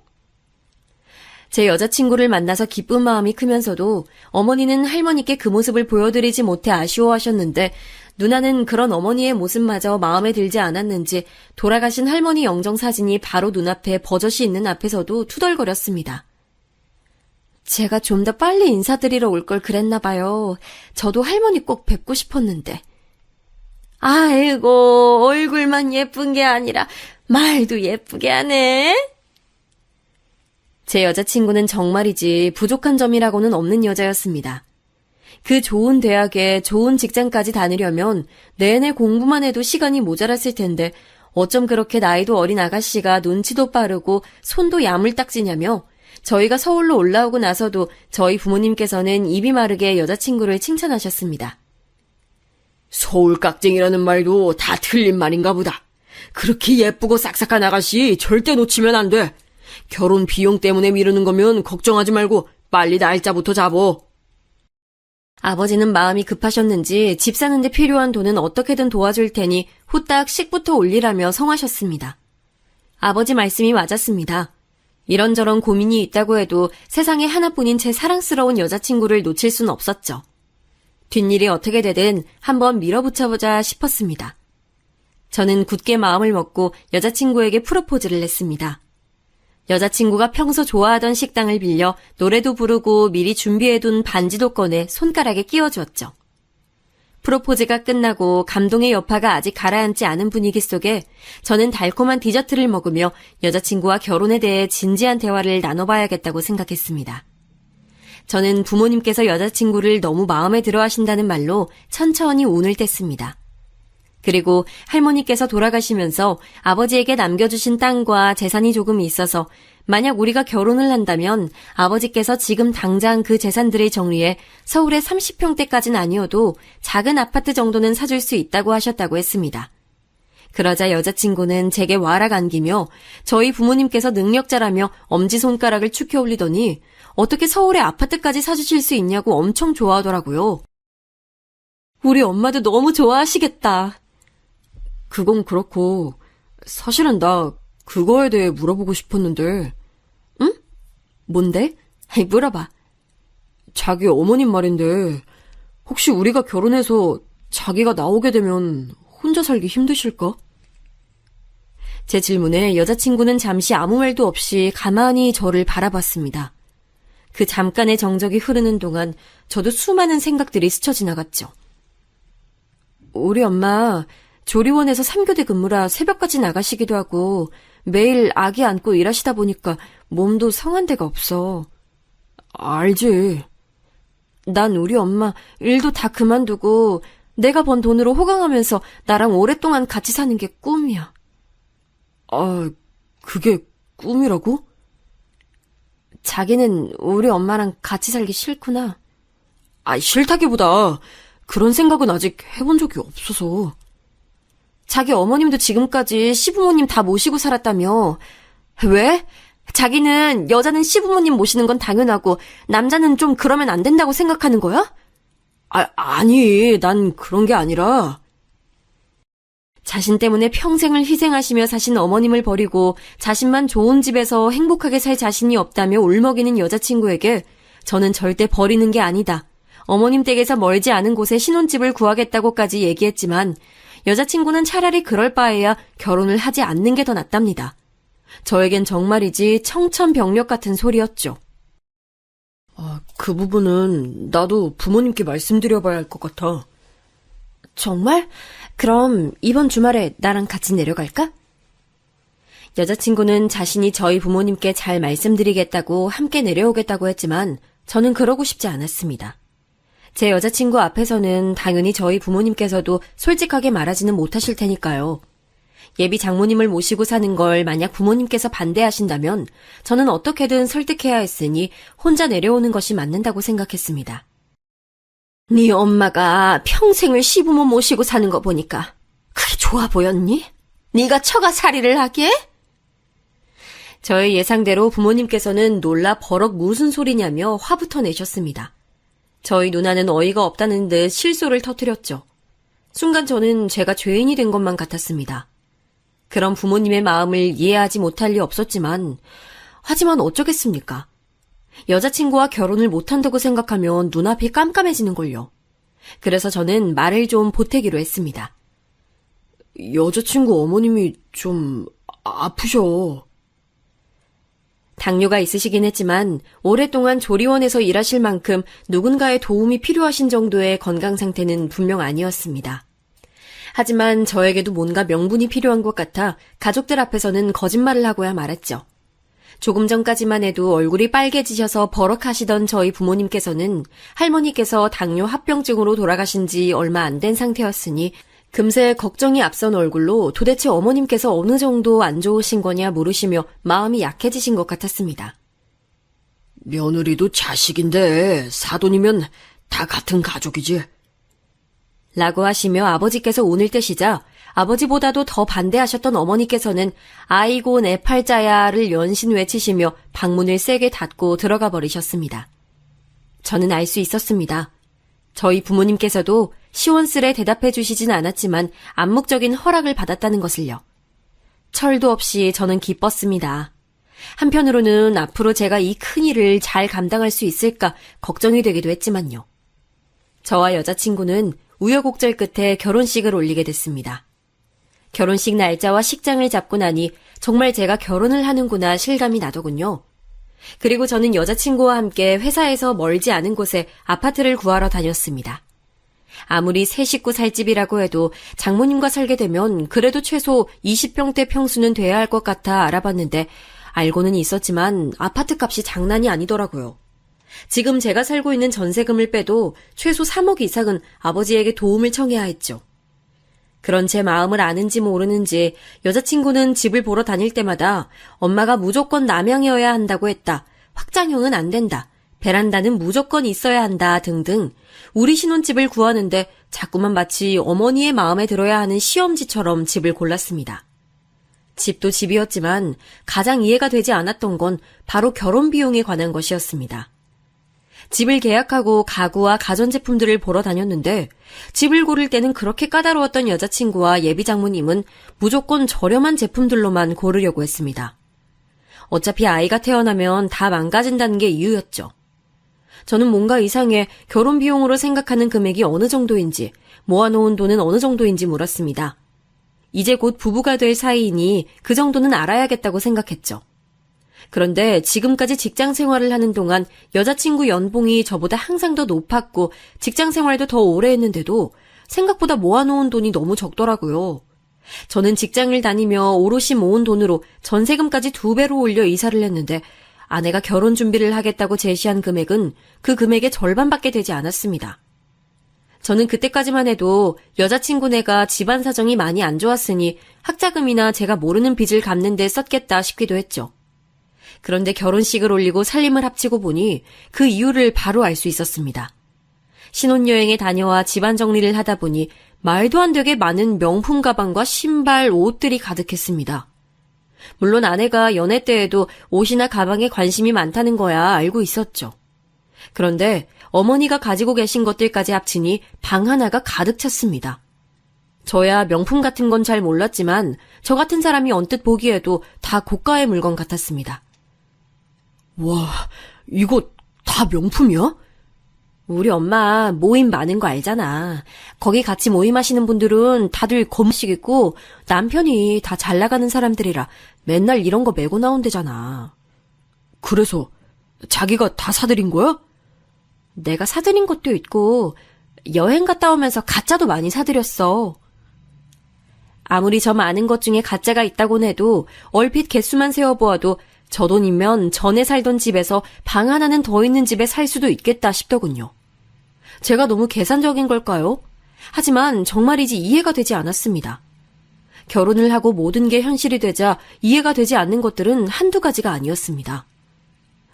제 여자친구를 만나서 기쁜 마음이 크면서도 어머니는 할머니께 그 모습을 보여드리지 못해 아쉬워하셨는데 누나는 그런 어머니의 모습마저 마음에 들지 않았는지 돌아가신 할머니 영정 사진이 바로 눈앞에 버젓이 있는 앞에서도 투덜거렸습니다. 제가 좀 더 빨리 인사드리러 올 걸 그랬나 봐요. 저도 할머니 꼭 뵙고 싶었는데. 아이고, 얼굴만 예쁜 게 아니라 말도 예쁘게 하네. 제 여자친구는 정말이지 부족한 점이라고는 없는 여자였습니다. 그 좋은 대학에 좋은 직장까지 다니려면 내내 공부만 해도 시간이 모자랐을 텐데 어쩜 그렇게 나이도 어린 아가씨가 눈치도 빠르고 손도 야물딱지냐며 저희가 서울로 올라오고 나서도 저희 부모님께서는 입이 마르게 여자친구를 칭찬하셨습니다. 서울 깍쟁이라는 말도 다 틀린 말인가 보다. 그렇게 예쁘고 싹싹한 아가씨 절대 놓치면 안 돼. 결혼 비용 때문에 미루는 거면 걱정하지 말고 빨리 날짜부터 잡어. 아버지는 마음이 급하셨는지 집 사는 데 필요한 돈은 어떻게든 도와줄 테니 후딱 식부터 올리라며 성하셨습니다. 아버지 말씀이 맞았습니다. 이런저런 고민이 있다고 해도 세상에 하나뿐인 제 사랑스러운 여자친구를 놓칠 순 없었죠. 뒷일이 어떻게 되든 한번 밀어붙여보자 싶었습니다. 저는 굳게 마음을 먹고 여자친구에게 프로포즈를 했습니다. 여자친구가 평소 좋아하던 식당을 빌려 노래도 부르고 미리 준비해둔 반지도 꺼내 손가락에 끼워주었죠. 프로포즈가 끝나고 감동의 여파가 아직 가라앉지 않은 분위기 속에 저는 달콤한 디저트를 먹으며 여자친구와 결혼에 대해 진지한 대화를 나눠봐야겠다고 생각했습니다. 저는 부모님께서 여자친구를 너무 마음에 들어 하신다는 말로 천천히 운을 뗐습니다. 그리고 할머니께서 돌아가시면서 아버지에게 남겨주신 땅과 재산이 조금 있어서 만약 우리가 결혼을 한다면 아버지께서 지금 당장 그 재산들을 정리해 서울의 30평대까지는 아니어도 작은 아파트 정도는 사줄 수 있다고 하셨다고 했습니다. 그러자 여자친구는 제게 와락 안기며 저희 부모님께서 능력자라며 엄지손가락을 축혀 올리더니 어떻게 서울에 아파트까지 사주실 수 있냐고 엄청 좋아하더라고요. 우리 엄마도 너무 좋아하시겠다. 그건 그렇고 사실은 나 그거에 대해 물어보고 싶었는데. 응? 뭔데? 물어봐. 자기 어머님 말인데 혹시 우리가 결혼해서 자기가 나오게 되면 혼자 살기 힘드실까? 제 질문에 여자친구는 잠시 아무 말도 없이 가만히 저를 바라봤습니다. 그 잠깐의 정적이 흐르는 동안 저도 수많은 생각들이 스쳐 지나갔죠. 우리 엄마 조리원에서 3교대 근무라 새벽까지 나가시기도 하고 매일 아기 안고 일하시다 보니까 몸도 성한 데가 없어. 알지. 난 우리 엄마 일도 다 그만두고 내가 번 돈으로 호강하면서 나랑 오랫동안 같이 사는 게 꿈이야. 아, 그게 꿈이라고? 자기는 우리 엄마랑 같이 살기 싫구나. 싫다기보다 그런 생각은 아직 해본 적이 없어서. 자기 어머님도 지금까지 시부모님 다 모시고 살았다며. 왜? 자기는 여자는 시부모님 모시는 건 당연하고 남자는 좀 그러면 안 된다고 생각하는 거야? 아니, 난 그런 게 아니라. 자신 때문에 평생을 희생하시며 사신 어머님을 버리고 자신만 좋은 집에서 행복하게 살 자신이 없다며 울먹이는 여자친구에게 저는 절대 버리는 게 아니다. 어머님 댁에서 멀지 않은 곳에 신혼집을 구하겠다고까지 얘기했지만 여자친구는 차라리 그럴 바에야 결혼을 하지 않는 게 더 낫답니다. 저에겐 정말이지 청천벽력 같은 소리였죠. 그 부분은 나도 부모님께 말씀드려봐야 할 것 같아. 정말? 그럼 이번 주말에 나랑 같이 내려갈까? 여자친구는 자신이 저희 부모님께 잘 말씀드리겠다고 함께 내려오겠다고 했지만 저는 그러고 싶지 않았습니다. 제 여자친구 앞에서는 당연히 저희 부모님께서도 솔직하게 말하지는 못하실 테니까요. 예비 장모님을 모시고 사는 걸 만약 부모님께서 반대하신다면 저는 어떻게든 설득해야 했으니 혼자 내려오는 것이 맞는다고 생각했습니다. 네 엄마가 평생을 시부모 모시고 사는 거 보니까 그게 좋아 보였니? 네가 처가살이를 하게? 저의 예상대로 부모님께서는 놀라 버럭 무슨 소리냐며 화부터 내셨습니다. 저희 누나는 어이가 없다는 듯 실소를 터뜨렸죠. 순간 저는 제가 죄인이 된 것만 같았습니다. 그런 부모님의 마음을 이해하지 못할 리 없었지만 하지만 어쩌겠습니까? 여자친구와 결혼을 못한다고 생각하면 눈앞이 깜깜해지는걸요. 그래서 저는 말을 좀 보태기로 했습니다. 여자친구 어머님이 좀 아프셔. 당뇨가 있으시긴 했지만 오랫동안 조리원에서 일하실 만큼 누군가의 도움이 필요하신 정도의 건강 상태는 분명 아니었습니다. 하지만 저에게도 뭔가 명분이 필요한 것 같아 가족들 앞에서는 거짓말을 하고야 말았죠. 조금 전까지만 해도 얼굴이 빨개지셔서 버럭하시던 저희 부모님께서는 할머니께서 당뇨 합병증으로 돌아가신 지 얼마 안 된 상태였으니 금세 걱정이 앞선 얼굴로 도대체 어머님께서 어느 정도 안 좋으신 거냐 물으시며 마음이 약해지신 것 같았습니다. 며느리도 자식인데 사돈이면 다 같은 가족이지. 라고 하시며 아버지께서 운을 떼시자 아버지보다도 더 반대하셨던 어머니께서는 아이고 내 팔자야를 연신 외치시며 방문을 세게 닫고 들어가 버리셨습니다. 저는 알 수 있었습니다. 저희 부모님께서도 시원스레 대답해 주시진 않았지만 암묵적인 허락을 받았다는 것을요. 철도 없이 저는 기뻤습니다. 한편으로는 앞으로 제가 이 큰일을 잘 감당할 수 있을까 걱정이 되기도 했지만요. 저와 여자친구는 우여곡절 끝에 결혼식을 올리게 됐습니다. 결혼식 날짜와 식장을 잡고 나니 정말 제가 결혼을 하는구나 실감이 나더군요. 그리고 저는 여자친구와 함께 회사에서 멀지 않은 곳에 아파트를 구하러 다녔습니다. 아무리 새 식구 살 집이라고 해도 장모님과 살게 되면 그래도 최소 20평대 평수는 돼야 할 것 같아 알아봤는데 알고는 있었지만 아파트 값이 장난이 아니더라고요. 지금 제가 살고 있는 전세금을 빼도 최소 3억 이상은 아버지에게 도움을 청해야 했죠. 그런 제 마음을 아는지 모르는지 여자친구는 집을 보러 다닐 때마다 엄마가 무조건 남향이어야 한다고 했다. 확장형은 안 된다. 베란다는 무조건 있어야 한다 등등 우리 신혼집을 구하는데 자꾸만 마치 어머니의 마음에 들어야 하는 시험지처럼 집을 골랐습니다. 집도 집이었지만 가장 이해가 되지 않았던 건 바로 결혼 비용에 관한 것이었습니다. 집을 계약하고 가구와 가전제품들을 보러 다녔는데 집을 고를 때는 그렇게 까다로웠던 여자친구와 예비 장모님은 무조건 저렴한 제품들로만 고르려고 했습니다. 어차피 아이가 태어나면 다 망가진다는 게 이유였죠. 저는 뭔가 이상해 결혼 비용으로 생각하는 금액이 어느 정도인지 모아놓은 돈은 어느 정도인지 물었습니다. 이제 곧 부부가 될 사이이니 그 정도는 알아야겠다고 생각했죠. 그런데 지금까지 직장 생활을 하는 동안 여자친구 연봉이 저보다 항상 더 높았고 직장 생활도 더 오래 했는데도 생각보다 모아놓은 돈이 너무 적더라고요. 저는 직장을 다니며 오롯이 모은 돈으로 전세금까지 2배로 올려 이사를 했는데 아내가 결혼 준비를 하겠다고 제시한 금액은 그 금액의 절반밖에 되지 않았습니다. 저는 그때까지만 해도 여자친구네가 집안 사정이 많이 안 좋았으니 학자금이나 제가 모르는 빚을 갚는 데 썼겠다 싶기도 했죠. 그런데 결혼식을 올리고 살림을 합치고 보니 그 이유를 바로 알 수 있었습니다. 신혼여행에 다녀와 집안 정리를 하다 보니 말도 안 되게 많은 명품 가방과 신발, 옷들이 가득했습니다. 물론 아내가 연애 때에도 옷이나 가방에 관심이 많다는 거야 알고 있었죠. 그런데 어머니가 가지고 계신 것들까지 합치니 방 하나가 가득 찼습니다. 저야 명품 같은 건 잘 몰랐지만 저 같은 사람이 언뜻 보기에도 다 고가의 물건 같았습니다. 와, 이거 다 명품이야? 우리 엄마 모임 많은 거 알잖아. 거기 같이 모임하시는 분들은 다들 검식 있고 남편이 다 잘 나가는 사람들이라 맨날 이런 거 메고 나온대잖아. 그래서 자기가 다 사들인 거야? 내가 사드린 것도 있고 여행 갔다 오면서 가짜도 많이 사드렸어. 아무리 저 많은 것 중에 가짜가 있다곤 해도 얼핏 개수만 세어보아도 저 돈이면 전에 살던 집에서 방 하나는 더 있는 집에 살 수도 있겠다 싶더군요. 제가 너무 계산적인 걸까요? 하지만 정말이지 이해가 되지 않았습니다. 결혼을 하고 모든 게 현실이 되자 이해가 되지 않는 것들은 한두 가지가 아니었습니다.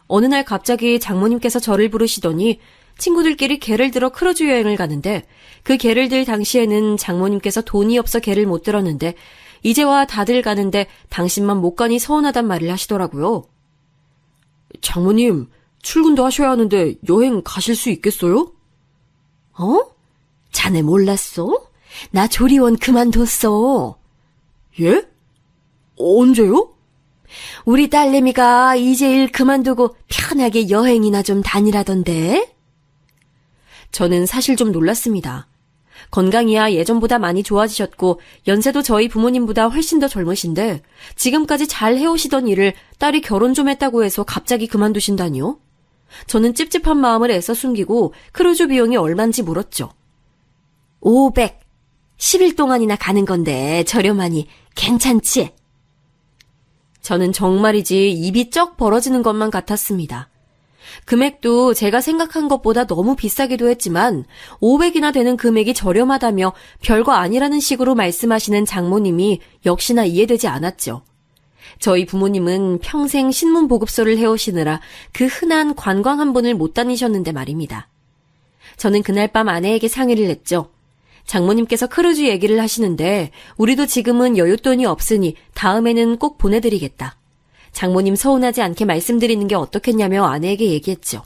어느 날 갑자기 장모님께서 저를 부르시더니 친구들끼리 개를 들어 크루즈 여행을 가는데 그 개를 들 당시에는 장모님께서 돈이 없어 개를 못 들었는데 이제와 다들 가는데 당신만 못 가니 서운하단 말을 하시더라고요. 장모님, 출근도 하셔야 하는데 여행 가실 수 있겠어요? 어? 자네 몰랐어? 나 조리원 그만뒀어. 예? 언제요? 우리 딸내미가 이제 일 그만두고 편하게 여행이나 좀 다니라던데. 저는 사실 좀 놀랐습니다. 건강이야 예전보다 많이 좋아지셨고 연세도 저희 부모님보다 훨씬 더 젊으신데 지금까지 잘 해오시던 일을 딸이 결혼 좀 했다고 해서 갑자기 그만두신다니요? 저는 찝찝한 마음을 애써 숨기고 크루즈 비용이 얼만지 물었죠. 500. 10일 동안이나 가는 건데 저렴하니 괜찮지? 저는 정말이지 입이 쩍 벌어지는 것만 같았습니다. 금액도 제가 생각한 것보다 너무 비싸기도 했지만 500이나 되는 금액이 저렴하다며 별거 아니라는 식으로 말씀하시는 장모님이 역시나 이해되지 않았죠. 저희 부모님은 평생 신문 보급소를 해오시느라 그 흔한 관광 한 번을 못 다니셨는데 말입니다. 저는 그날 밤 아내에게 상의를 했죠. 장모님께서 크루즈 얘기를 하시는데 우리도 지금은 여윳돈이 없으니 다음에는 꼭 보내드리겠다. 장모님 서운하지 않게 말씀드리는 게 어떻겠냐며 아내에게 얘기했죠.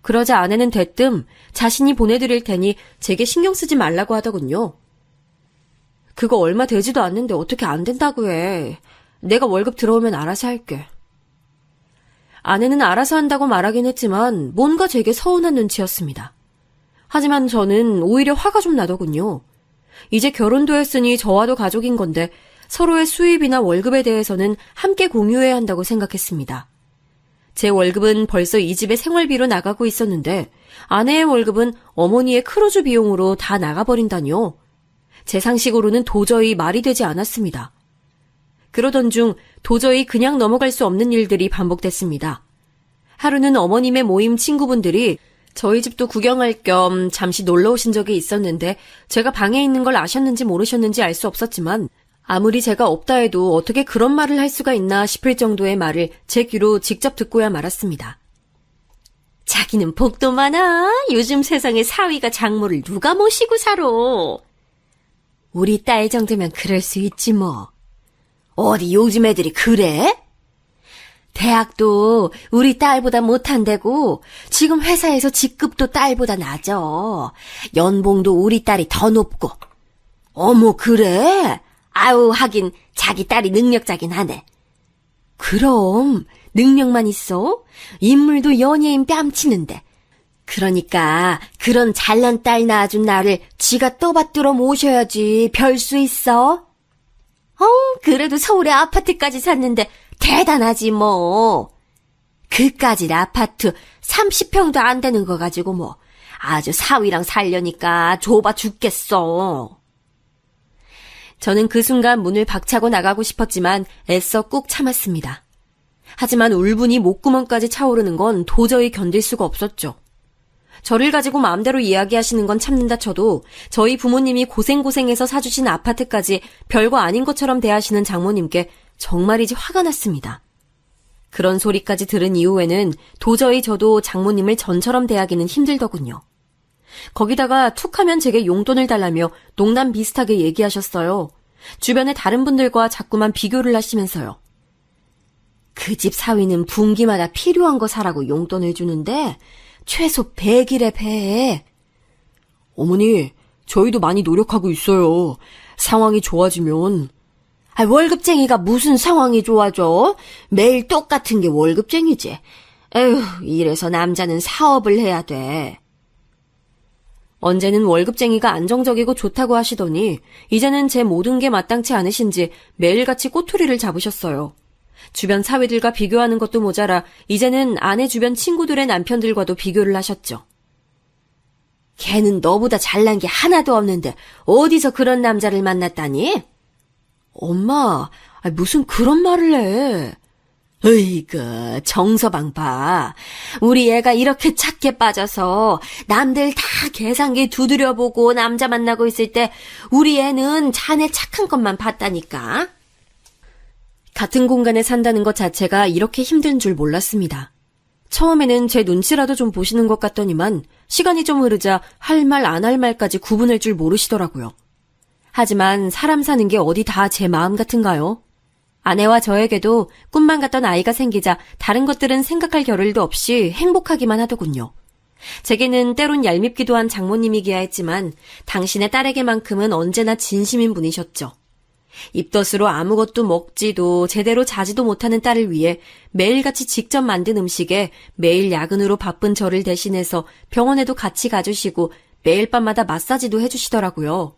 그러자 아내는 대뜸 자신이 보내드릴 테니 제게 신경 쓰지 말라고 하더군요. 그거 얼마 되지도 않는데 어떻게 안 된다고 해. 내가 월급 들어오면 알아서 할게. 아내는 알아서 한다고 말하긴 했지만 뭔가 제게 서운한 눈치였습니다. 하지만 저는 오히려 화가 좀 나더군요. 이제 결혼도 했으니 저와도 가족인 건데 서로의 수입이나 월급에 대해서는 함께 공유해야 한다고 생각했습니다. 제 월급은 벌써 이 집의 생활비로 나가고 있었는데 아내의 월급은 어머니의 크루즈 비용으로 다 나가버린다니요. 제 상식으로는 도저히 말이 되지 않았습니다. 그러던 중 도저히 그냥 넘어갈 수 없는 일들이 반복됐습니다. 하루는 어머님의 모임 친구분들이 저희 집도 구경할 겸 잠시 놀러 오신 적이 있었는데 제가 방에 있는 걸 아셨는지 모르셨는지 알 수 없었지만 아무리 제가 없다 해도 어떻게 그런 말을 할 수가 있나 싶을 정도의 말을 제 귀로 직접 듣고야 말았습니다. 자기는 복도 많아. 요즘 세상에 사위가 장모를 누가 모시고 살아. 우리 딸 정도면 그럴 수 있지 뭐. 어디 요즘 애들이 그래? 대학도 우리 딸보다 못한대고 지금 회사에서 직급도 딸보다 낮아. 연봉도 우리 딸이 더 높고. 어머 그래? 아우 하긴 자기 딸이 능력자긴 하네. 그럼 능력만 있어? 인물도 연예인 뺨치는데. 그러니까 그런 잘난 딸 낳아준 나를 지가 떠받들어 모셔야지 별 수 있어? 그래도 서울에 아파트까지 샀는데 대단하지 뭐. 그까짓 아파트 30평도 안 되는 거 가지고 뭐 아주 사위랑 살려니까 좁아 죽겠어. 저는 그 순간 문을 박차고 나가고 싶었지만 애써 꾹 참았습니다. 하지만 울분이 목구멍까지 차오르는 건 도저히 견딜 수가 없었죠. 저를 가지고 마음대로 이야기하시는 건 참는다 쳐도 저희 부모님이 고생고생해서 사주신 아파트까지 별거 아닌 것처럼 대하시는 장모님께 정말이지 화가 났습니다. 그런 소리까지 들은 이후에는 도저히 저도 장모님을 전처럼 대하기는 힘들더군요. 거기다가 툭하면 제게 용돈을 달라며 농담 비슷하게 얘기하셨어요. 주변의 다른 분들과 자꾸만 비교를 하시면서요. 그 집 사위는 분기마다 필요한 거 사라고 용돈을 주는데 최소 100일에 폐해. 어머니, 저희도 많이 노력하고 있어요. 상황이 좋아지면. 월급쟁이가 무슨 상황이 좋아져? 매일 똑같은 게 월급쟁이지. 에휴, 이래서 남자는 사업을 해야 돼. 언제는 월급쟁이가 안정적이고 좋다고 하시더니 이제는 제 모든 게 마땅치 않으신지 매일같이 꼬투리를 잡으셨어요. 주변 사위들과 비교하는 것도 모자라 이제는 아내 주변 친구들의 남편들과도 비교를 하셨죠. 걔는 너보다 잘난 게 하나도 없는데 어디서 그런 남자를 만났다니? 엄마, 무슨 그런 말을 해. 으이그, 정서방 봐. 우리 애가 이렇게 착해 빠져서 남들 다 계산기 두드려보고 남자 만나고 있을 때 우리 애는 자네 착한 것만 봤다니까. 같은 공간에 산다는 것 자체가 이렇게 힘든 줄 몰랐습니다. 처음에는 제 눈치라도 좀 보시는 것 같더니만 시간이 좀 흐르자 할 말 안 할 말까지 구분할 줄 모르시더라고요. 하지만 사람 사는 게 어디 다 제 마음 같은가요? 아내와 저에게도 꿈만 같던 아이가 생기자 다른 것들은 생각할 겨를도 없이 행복하기만 하더군요. 제게는 때론 얄밉기도 한 장모님이기야 했지만 당신의 딸에게만큼은 언제나 진심인 분이셨죠. 입덧으로 아무것도 먹지도 제대로 자지도 못하는 딸을 위해 매일같이 직접 만든 음식에 매일 야근으로 바쁜 저를 대신해서 병원에도 같이 가주시고 매일 밤마다 마사지도 해주시더라고요.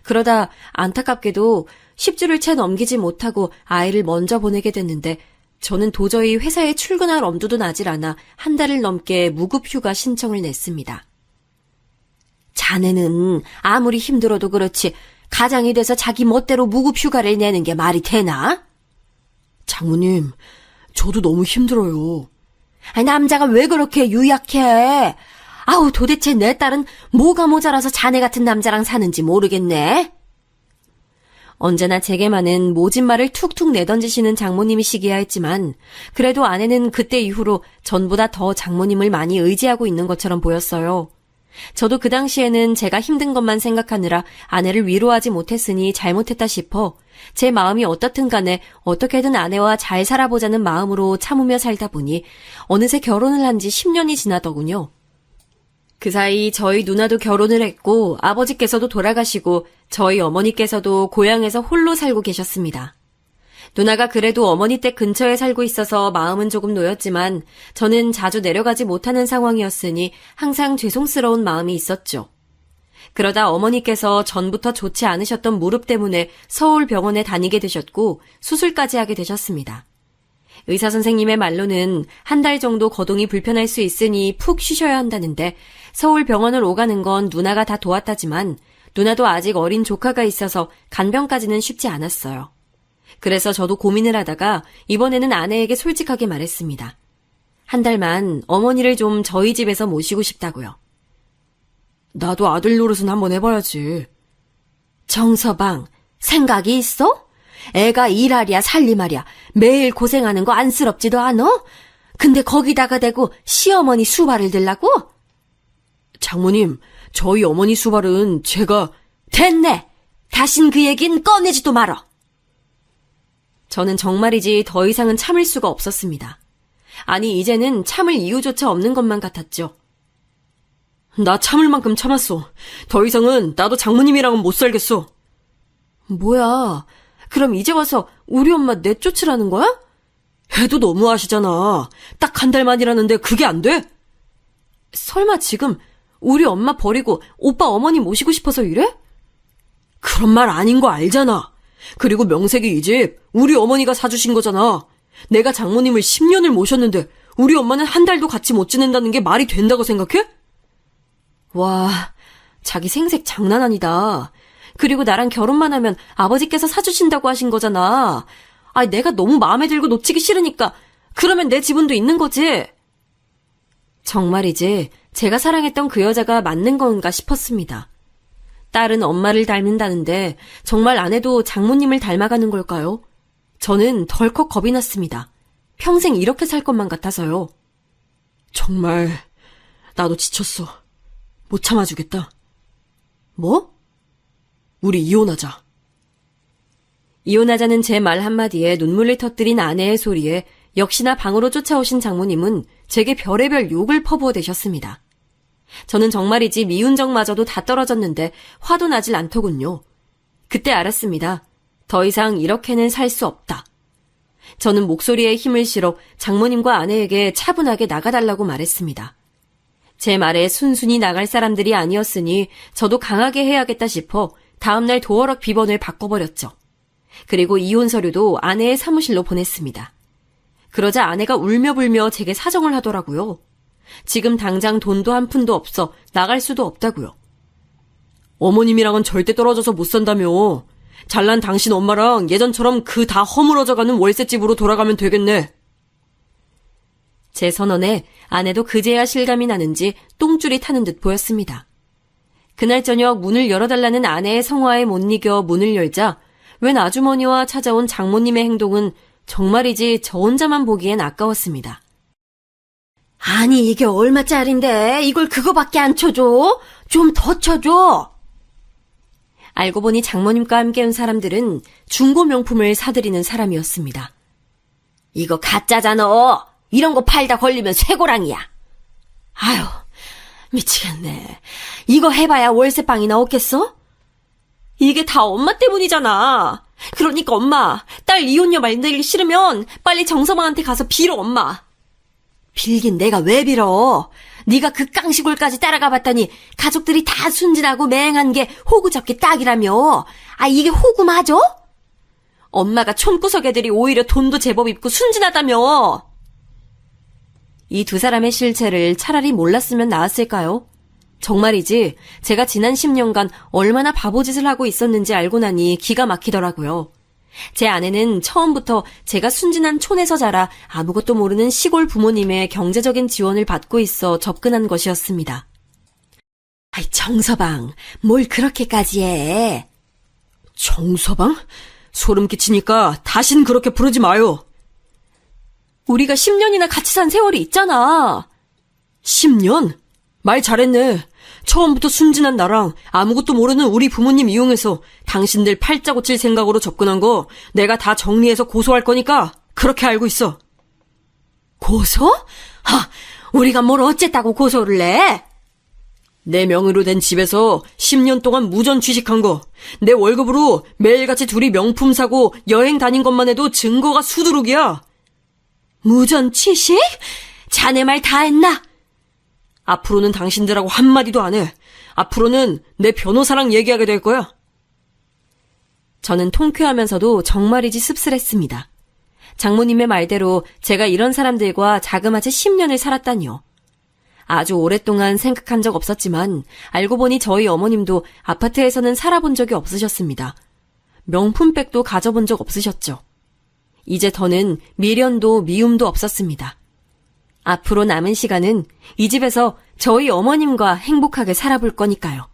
그러다 안타깝게도 10주를 채 넘기지 못하고 아이를 먼저 보내게 됐는데 저는 도저히 회사에 출근할 엄두도 나질 않아 한 달을 넘게 무급휴가 신청을 냈습니다. 자네는 아무리 힘들어도 그렇지 가장이 돼서 자기 멋대로 무급휴가를 내는 게 말이 되나? 장모님, 저도 너무 힘들어요. 남자가 왜 그렇게 유약해? 아우, 도대체 내 딸은 뭐가 모자라서 자네 같은 남자랑 사는지 모르겠네. 언제나 제게만은 모진 말을 툭툭 내던지시는 장모님이시기야 했지만 그래도 아내는 그때 이후로 전보다 더 장모님을 많이 의지하고 있는 것처럼 보였어요. 저도 그 당시에는 제가 힘든 것만 생각하느라 아내를 위로하지 못했으니 잘못했다 싶어 제 마음이 어떻든 간에 어떻게든 아내와 잘 살아보자는 마음으로 참으며 살다 보니 어느새 결혼을 한 지 10년이 지나더군요. 그 사이 저희 누나도 결혼을 했고 아버지께서도 돌아가시고 저희 어머니께서도 고향에서 홀로 살고 계셨습니다. 누나가 그래도 어머니 댁 근처에 살고 있어서 마음은 조금 놓였지만 저는 자주 내려가지 못하는 상황이었으니 항상 죄송스러운 마음이 있었죠. 그러다 어머니께서 전부터 좋지 않으셨던 무릎 때문에 서울 병원에 다니게 되셨고 수술까지 하게 되셨습니다. 의사 선생님의 말로는 한 달 정도 거동이 불편할 수 있으니 푹 쉬셔야 한다는데 서울 병원을 오가는 건 누나가 다 도왔다지만 누나도 아직 어린 조카가 있어서 간병까지는 쉽지 않았어요. 그래서 저도 고민을 하다가 이번에는 아내에게 솔직하게 말했습니다. 한 달만 어머니를 좀 저희 집에서 모시고 싶다고요. 나도 아들 노릇은 한번 해봐야지. 정서방, 생각이 있어? 애가 일하랴 살림하랴 매일 고생하는 거 안쓰럽지도 않어? 근데 거기다가 대고 시어머니 수발을 들라고? 장모님, 저희 어머니 수발은 제가... 됐네! 다신 그 얘긴 꺼내지도 말어! 저는 정말이지 더 이상은 참을 수가 없었습니다. 아니, 이제는 참을 이유조차 없는 것만 같았죠. 나 참을 만큼 참았어. 더 이상은 나도 장모님이랑은 못 살겠어. 뭐야, 그럼 이제 와서 우리 엄마 내쫓으라는 거야? 해도 너무하시잖아. 딱 한 달만이라는데 그게 안 돼? 설마 지금 우리 엄마 버리고 오빠 어머니 모시고 싶어서 이래? 그런 말 아닌 거 알잖아. 그리고 명색이 이 집 우리 어머니가 사주신 거잖아. 내가 장모님을 10년을 모셨는데 우리 엄마는 한 달도 같이 못 지낸다는 게 말이 된다고 생각해? 와, 자기 생색 장난 아니다. 그리고 나랑 결혼만 하면 아버지께서 사주신다고 하신 거잖아. 내가 너무 마음에 들고 놓치기 싫으니까 그러면 내 지분도 있는 거지. 정말이지 제가 사랑했던 그 여자가 맞는 건가 싶었습니다. 딸은 엄마를 닮는다는데 정말 아내도 장모님을 닮아가는 걸까요? 저는 덜컥 겁이 났습니다. 평생 이렇게 살 것만 같아서요. 정말 나도 지쳤어. 못 참아주겠다. 뭐? 우리 이혼하자. 이혼하자는 제 말 한마디에 눈물을 터뜨린 아내의 소리에 역시나 방으로 쫓아오신 장모님은 제게 별의별 욕을 퍼부어대셨습니다. 저는 정말이지 미운정마저도 다 떨어졌는데 화도 나질 않더군요. 그때 알았습니다. 더 이상 이렇게는 살 수 없다. 저는 목소리에 힘을 실어 장모님과 아내에게 차분하게 나가달라고 말했습니다. 제 말에 순순히 나갈 사람들이 아니었으니 저도 강하게 해야겠다 싶어 다음날 도어락 비번을 바꿔버렸죠. 그리고 이혼 서류도 아내의 사무실로 보냈습니다. 그러자 아내가 울며불며 제게 사정을 하더라고요. 지금 당장 돈도 한 푼도 없어 나갈 수도 없다고요. 어머님이랑은 절대 떨어져서 못 산다며. 잘난 당신 엄마랑 예전처럼 그 다 허물어져가는 월세집으로 돌아가면 되겠네. 제 선언에 아내도 그제야 실감이 나는지 똥줄이 타는 듯 보였습니다. 그날 저녁 문을 열어달라는 아내의 성화에 못 이겨 문을 열자 웬 아주머니와 찾아온 장모님의 행동은 정말이지 저 혼자만 보기엔 아까웠습니다. 아니, 이게 얼마짜린데 이걸 그거밖에 안 쳐줘? 좀 더 쳐줘. 알고 보니 장모님과 함께 온 사람들은 중고 명품을 사들이는 사람이었습니다. 이거 가짜잖아. 이런 거 팔다 걸리면 쇠고랑이야. 아유, 미치겠네. 이거 해봐야 월세방이나 없겠어? 이게 다 엄마 때문이잖아. 그러니까 엄마, 딸 이혼녀 만들기 싫으면 빨리 정서방한테 가서 빌어, 엄마. 빌긴 내가 왜 빌어? 네가 그 깡시골까지 따라가 봤더니 가족들이 다 순진하고 맹한 게 호구 접기 딱이라며. 아, 이게 호구 맞아? 엄마가 촌구석 애들이 오히려 돈도 제법 있고 순진하다며. 이 두 사람의 실체를 차라리 몰랐으면 나았을까요? 정말이지 제가 지난 10년간 얼마나 바보짓을 하고 있었는지 알고 나니 기가 막히더라고요. 제 아내는 처음부터 제가 순진한 촌에서 자라 아무것도 모르는 시골 부모님의 경제적인 지원을 받고 있어 접근한 것이었습니다. 아이, 정서방, 뭘 그렇게까지 해? 정서방? 소름 끼치니까 다신 그렇게 부르지 마요. 우리가 10년이나 같이 산 세월이 있잖아. 10년? 말 잘했네. 처음부터 순진한 나랑 아무것도 모르는 우리 부모님 이용해서 당신들 팔자 고칠 생각으로 접근한 거 내가 다 정리해서 고소할 거니까 그렇게 알고 있어. 고소? 우리가 뭘 어쨌다고 고소를 해? 내 명의로 된 집에서 10년 동안 무전 취식한 거, 내 월급으로 매일같이 둘이 명품 사고 여행 다닌 것만 해도 증거가 수두룩이야. 무전 취식? 자네 말 다 했나? 앞으로는 당신들하고 한마디도 안 해. 앞으로는 내 변호사랑 얘기하게 될 거야. 저는 통쾌하면서도 정말이지 씁쓸했습니다. 장모님의 말대로 제가 이런 사람들과 자그마치 10년을 살았다니요. 아주 오랫동안 생각한 적 없었지만 알고 보니 저희 어머님도 아파트에서는 살아본 적이 없으셨습니다. 명품백도 가져본 적 없으셨죠. 이제 더는 미련도 미움도 없었습니다. 앞으로 남은 시간은 이 집에서 저희 어머님과 행복하게 살아볼 거니까요.